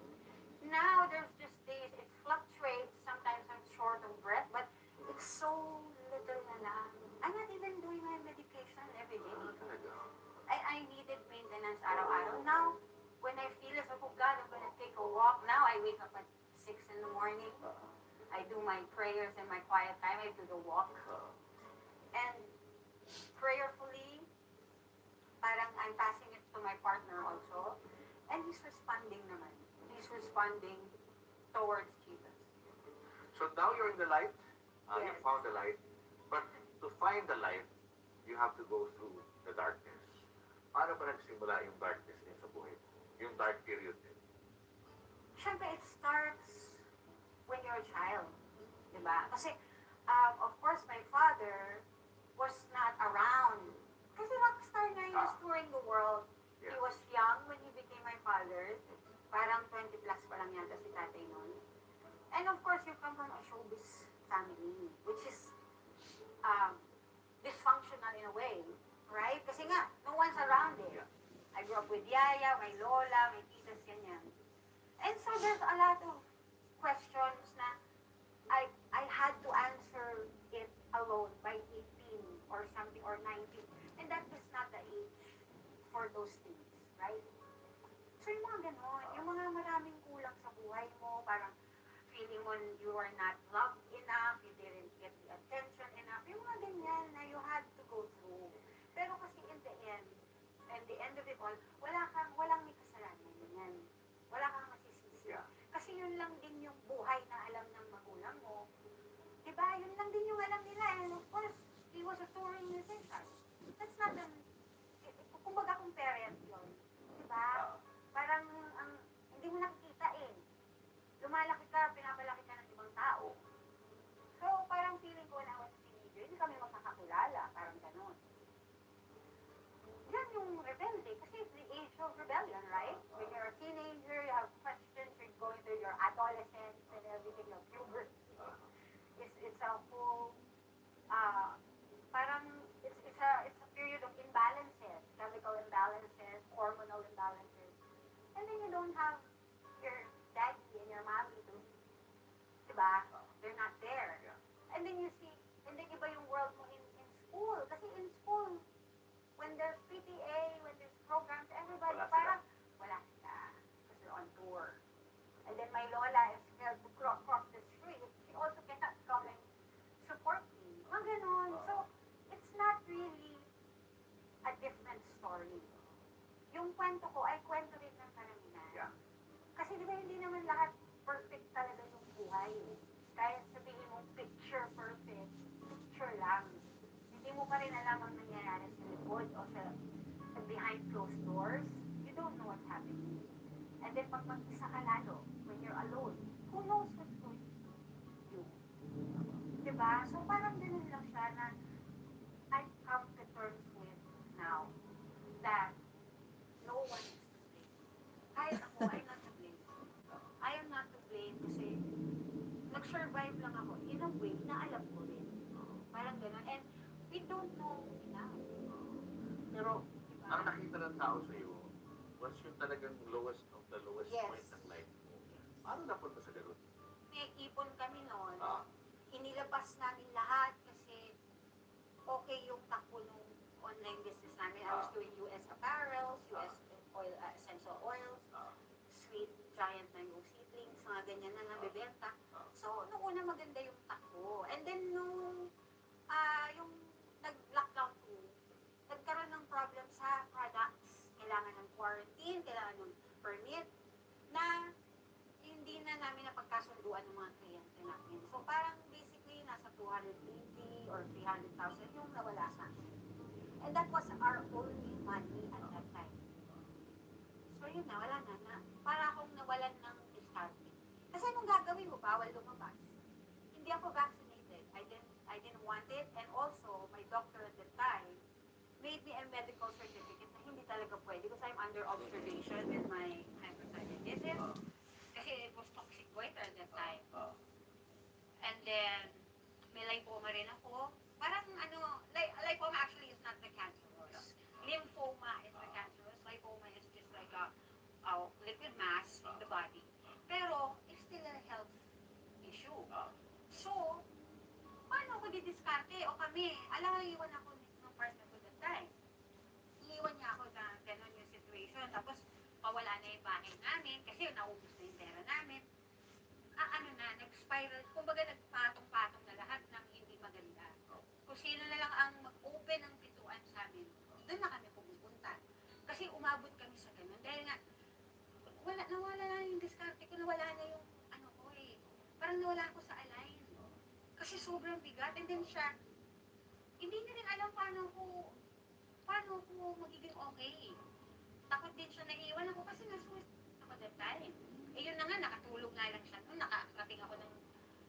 Now, there's just days, it fluctuates. Sometimes I'm short of breath, but it's so little na lang. I'm not even doing my medication every day. I needed maintenance araw-araw. Now, when I feel as oh God, I'm gonna take a walk. Now, I wake up at 6 in the morning. I do my prayers and my quiet time. I do the walk. And prayerfully, parang I'm passing it to my partner also. And he's responding naman. He's responding towards Jesus. So now you're in the light. You Yes. found the light. But to find the light, you have to go through the darkness. Paano ba nagsimula yung darkness din sa buhay mo? Yung dark period din. Siyempre, it starts when you're a child. Diba? Kasi, of course, my father was not around. Kasi rockstar na, he was touring the world. He was young when he became my father. Parang 20 plus pa lang yata si tatay noon. And of course, you come from a showbiz family, which is dysfunctional in a way, right? Kasi nga, no one's around it. I grew up with yaya, my lola, my titas, ganyan. And so there's a lot of questions na I had to answer it alone by 18 or something or 19. And that is not the age for those things, right? So yung mga ganon, yung mga maraming kulang sa buhay mo, parang feeling mo you are not loved enough, you didn't get the attention enough, yung mga ganyan na you had to go through. Pero kasi in the end, and the end of it all, walang may kasalanan yan. Wala kang masisisi. Kasi yun lang din yung buhay na alam ng magulang mo. Diba? Yun lang din yung alam nila. And of course, he was a touring musician. That's not an, kumbaga kung parent yun. Diba? Parang, hindi mo nakikita eh. Lumalaki ka, pinapalaki ka ng ibang tao. So, parang feeling ko na when teenager, hindi kami magkakakilala. Parang ganun. Yan yung rebelde. Kasi it's the age of rebellion, right? When you're a teenager, you have questions, you're going through your adolescence and everything, your puberty. It's a full, parang, it's a period of imbalances, chemical imbalances, hormonal imbalances. And then you don't have your daddy and your mommy to, diba? They're not there. And then you see, and then iba yung world mo in school. Kasi in school, when there's PTA, when there's programs, everybody parang, wala sila. Because they're on tour. And then my lola is scared to cross the street. She also cannot come and support me. Mga ganon. So, it's not really a different story. Yung kwento ko ay kwento rin ng karamihan. Kasi di ba hindi naman lahat perfect talaga yung buhay. Kahit sabihin mo picture perfect, picture lang. Hindi mo pa rin alam ang nangyayari sa likod o sa behind closed doors. You don't know what's happening. And then pag mag-isa ka lalo, when you're alone, who knows what's going to you? Diba? So parang ganun lang siya na I've come to terms with now that no one is to blame. Kahit ako, I'm not to blame. I am not to blame kasi nag-survive lang ako in a way na alam ko rin. Parang gano'n. And we don't know enough. Pero, Diba? ang nakita ng tao sa iyo was yung talagang lowest of the lowest Yes. point ng life mo. Paano napunta sa ganun? May ipon kami noon. Ah, Inilabas namin lahat kasi okay yung takbo nung online business namin. I was doing US apparels, US oil, essential oils, sweet giant mango seedlings, mga ganyan na nabibenta. So, noong una maganda yung takbo. And then nung yung nag-lockdown 2, nagkaroon ng problem sa products. Kailangan ng quarantine, kailangan ng permit na hindi na namin napagkasunduan ng mga kliyente namin. So parang basically nasa 280 or 300,000 yung nawala sa akin. And that was our only money at that time. So yun na, wala na. Para akong nawalan ng diskarte. Kasi anong gagawin mo? Bawal lumabas. Hindi ako vaccinated. I didn't want it. And also, my doctor at the time made me a medical certificate na hindi talaga pwede because I'm under observation with my hyperthyroidism. Kasi it was toxic goiter at that time. And then, may lipoma rin ako. Parang lipoma actually is not the cancerous. Lymphoma is the cancerous. Lipoma is just like a liquid mass in the body. Pero, it's still a health issue. So, paano ko didiskarte? O kami, alam mo, iwan ako ng partner ko that time. Iiwan niya ako na gano'n yung situation. Tapos, pawala na yung bahay namin kasi naubos na yung pera namin. Nag-spiral. Kumbaga, nagpatong-patong na lahat ng hindi maganda. Kung sino na lang ang mag-open ng pintuan sa amin, doon na kami pumupunta. Kasi umabot kami sa gano'n. Dahil nga, nawala na yung diskarte ko, nawala na yung ko eh. Parang nawala ako sa align. Kasi sobrang bigat. And then siya, hindi niya rin alam paano ko magiging okay. Takot din siya na iiwan ako kasi nasuwis ako that time. Eh yun na nga, nakatulog nga lang siya. Nakarating ako ng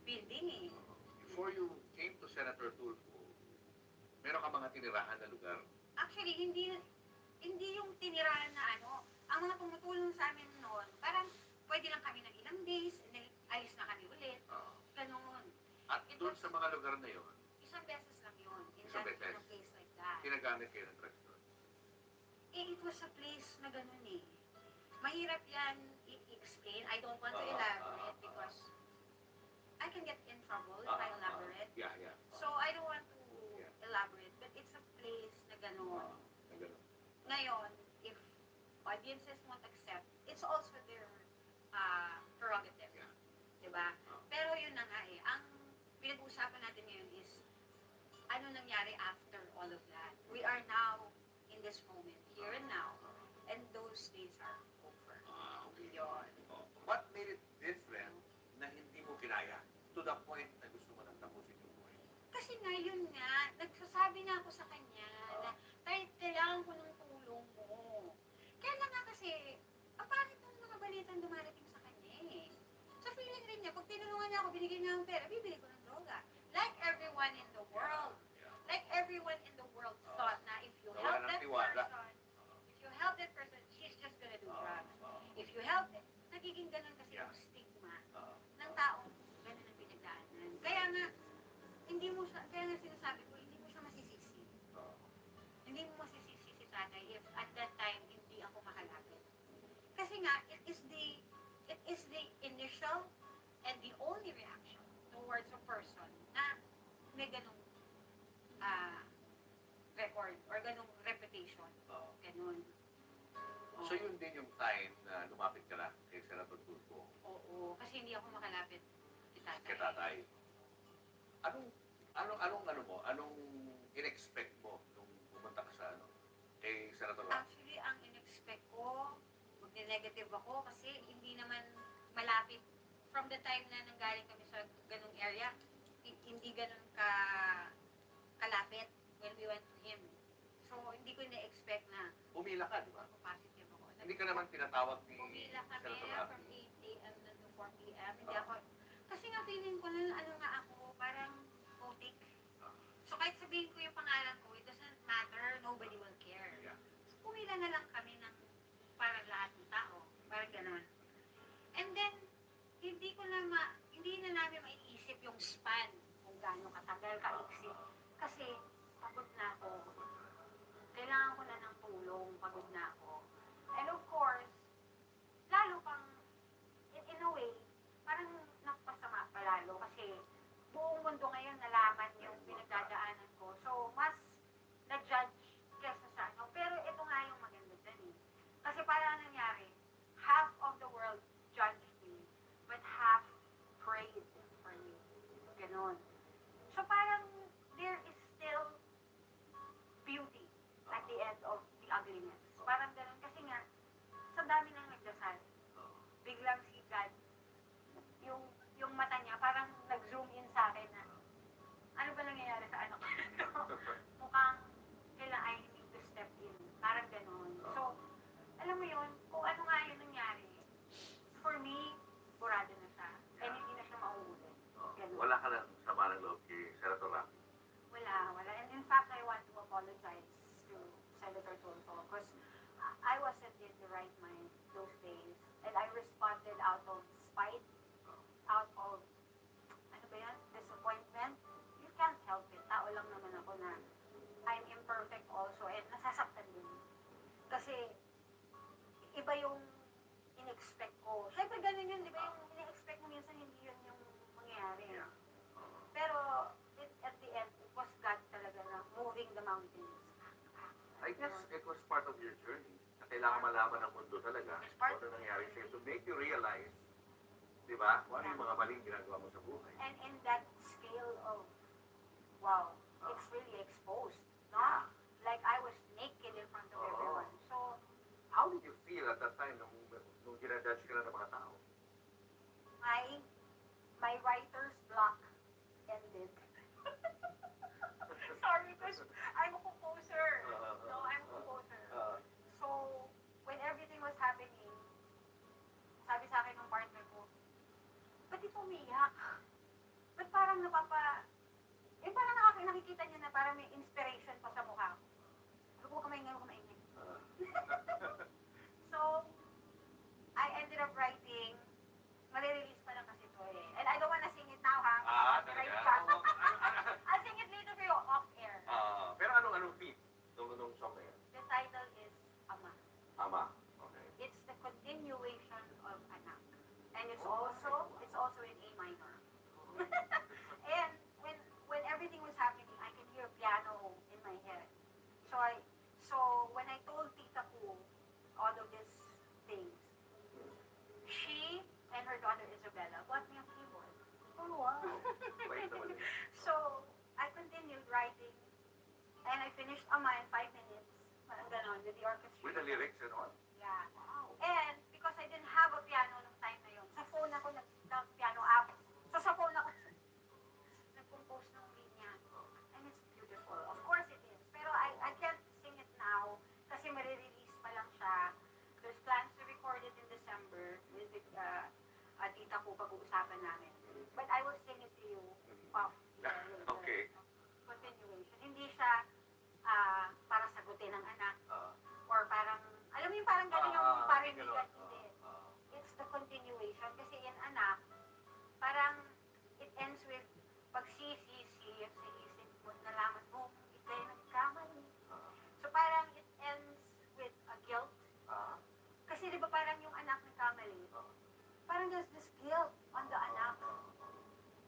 building eh. before you came to Senator Tulfo, meron ka mga tinirahan na lugar? Actually, hindi yung tinirahan na ano. Ang mga tumutulong sa amin noon, parang pwede lang kami ng ilang days, and then alis na kami ulit. Oo. Ganun. At doon sa mga lugar na yon, Isang beses lang yun. Isang In beses? a place like that. ginagamit kayo ng drugs doon. It was a place na ganun eh. Mahirap yan i-explain. I don't want to Ah, elaborate because I can get in trouble if I elaborate. Yeah, yeah. So I don't want to Yeah. elaborate, but it's a place na ganun. Na ganun. Ngayon, if audiences won't accept, it's also their prerogative. Yeah. Diba? Pero yun na nga eh. Ang pinag-uusapan natin ngayon is ano nangyari after all of that. We are now in this moment, here and now, and those days are over. Okay. Yun. What made it different na hindi mo kinaya to the point na gusto mo nang tapusin yung buhay? Kasi nga, yun nga, nagsasabi na ako sa kanya na tayo, kailangan ko ng tulong mo. Kaya lang nga kasi, pangit ng mga balitang dumarating sa kanya eh. Sa feeling rin niya, pag tinulungan niya ako, binigyan niya ng pera, bibili ko ng droga. Like everyone in the world. Like everyone in the world thought na if you help that person, she's just gonna do drugs. If you help them, nagiging ganun kasi yung stigma ng tao, ganun ang pinagdaanan. Kaya nga, kaya nga sinasabi ko, hindi mo siya masisisi. Hindi mo masisisi si tatay if at that time hindi ako makalapit. Kasi nga, it is the initial and the only reaction towards a person na may ganung record or ganung reputation. Ganun. So yun din yung time na lumapit ka lang kay Senator Tulfo, Oo, kasi hindi ako makalapit kay tatay. kay tatay. Anong in-expect mo nung pumunta ka sa kay Senator Roque? Actually, ang in-expect ko, magne-negative ako kasi hindi naman malapit. From the time na nanggaling kami sa ganung area, hindi ganun kalapit when we went to him. So, hindi ko na-expect na Umila ka, di ba? positive ako. Hindi ka naman tinatawag ni Umila kami Senator from Roque. 8 a.m. to 4 p.m. Hindi ako, kasi nga feeling ko na ano nga ako, parang photic. So, kahit sabihin ko yung pangalan ko, it doesn't matter, nobody will care. Yeah. So, pumila na lang kami ng parang lahat ng tao. Parang gano'n. And then, hindi na namin maiisip yung span kung gaano katagal, kaiksi. Kasi, pagod na ako. Kailangan ko na ng tulong, pagod na ako. And of course, lalo pang, in a way, parang napasama pa lalo kasi buong mundo ngayon nalaman yung pinagdadaanan ko. So, mas na-judge kesa sa ano. Pero ito nga yung maganda dyan eh. Kasi parang nangyari, half of the world judged me, but half prayed for me. Ganon. So parang there is still beauty at the end of the ugliness. Parang ganon. Kasi nga, sa dami nang nagdasal, biglang si God, yung mata niya, parang nag-zoom in sa akin na, ano ba nangyayari sa anak ko? Mukhang kailangan I need to step in. Parang ganon. So, alam mo yun, kung ano nga yun nangyari, for me, burado na siya. And hindi na siya mauulit. Ganon. Wala ka lang sama ng loob kay Senator Roque. Wala. And in fact, I want to apologize to Senator Tulfo because I wasn't in the right mind those days. And I responded out of spite, out of, ano ba yan, disappointment. You can't help it. Tao lang naman ako na I'm imperfect also and nasasaktan din. Kasi, iba yung in-expect ko. Siyempre ganun yun, di ba yung in-expect mo minsan hindi yun yung mangyayari. Yeah. Pero at the end, it was God talaga na moving the mountains. I guess it was part of your journey na kailangan malaman ng mundo talaga It's part kung ano of nangyari the sa'yo to journey. make you realize, di ba, kung ano yung mga maling ginagawa mo sa buhay. And in that scale of, wow, it's really exposed, no? Like I was naked in front of everyone. So, How did you feel at that time nung ginajudge ka na ng mga tao? my writer's block ended. Sorry, because I'm a composer. No, I'm a composer. So, when everything was happening, sabi sa akin ng partner ko, ba't ito umiiyak? Ba't parang makikita niyo na parang may inspiration pa sa mukha ko. Huwag kumain nga, kumain. So, I ended up writing, marirelease pa lang kasi ito eh. And I don't wanna sing it now ha. Talaga? Right pa. Oo, I'll sing it later for you off air. pero anong beat nung song na yan? The title is Ama. Ama. Okay. It's the continuation of Anak. And it's also in A minor. And when everything was happening, I could hear piano in my head. So when I told Tita Ku all of these things, she and her daughter Isabella bought me a keyboard. Oh, wow. Wait naman. So I continued writing, and I finished Ama in 5 minutes. Parang ganon, with the orchestra. With the lyrics and all? Yeah. And because I didn't have a piano nung time na yun, sa phone ako nag-piano app. So sa phone ako nag-compose ng linya. And it's beautiful. Of course it is. Pero I can't sing it now kasi marirelease pa lang siya. There's plans to record it in December with Tita Ku, pag-uusapan namin. But I will sing it to you off. Okay. Continuation. Hindi siya para sagutin ng anak. Ah. Or parang, alam mo yung parang gano'n yung parinigan, ganun. hindi. It's the continuation. Kasi in Anak, parang it ends with pagsisisi sa isip mo, nalaman mo, ikay nagkamali. So parang it ends with a guilt. Kasi di ba parang yung anak nagkamali, parang there's this guilt on the anak.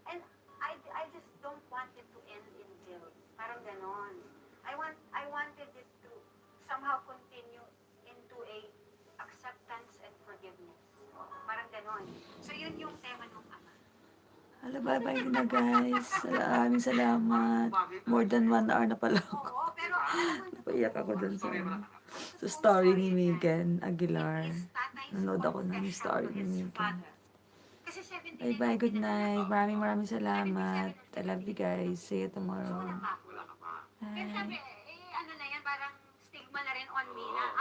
And I just don't want it to end in guilt. Parang ganon. I wanted it to somehow continue into a acceptance and forgiveness. Parang ganon. So yun yung tema ng Ama. Hala, bye-bye na guys. Maraming salamat. More than 1 hour na pala ako. Oo, pero alam mo, Napaiyak ako dun sa story ni Megan Aguilar. Nanood ako ng story ni Megan. Bye-bye, good night. Maraming salamat. I love you guys. See you tomorrow. Pero sabi, Bye. ano na yan, parang stigma na rin on me na,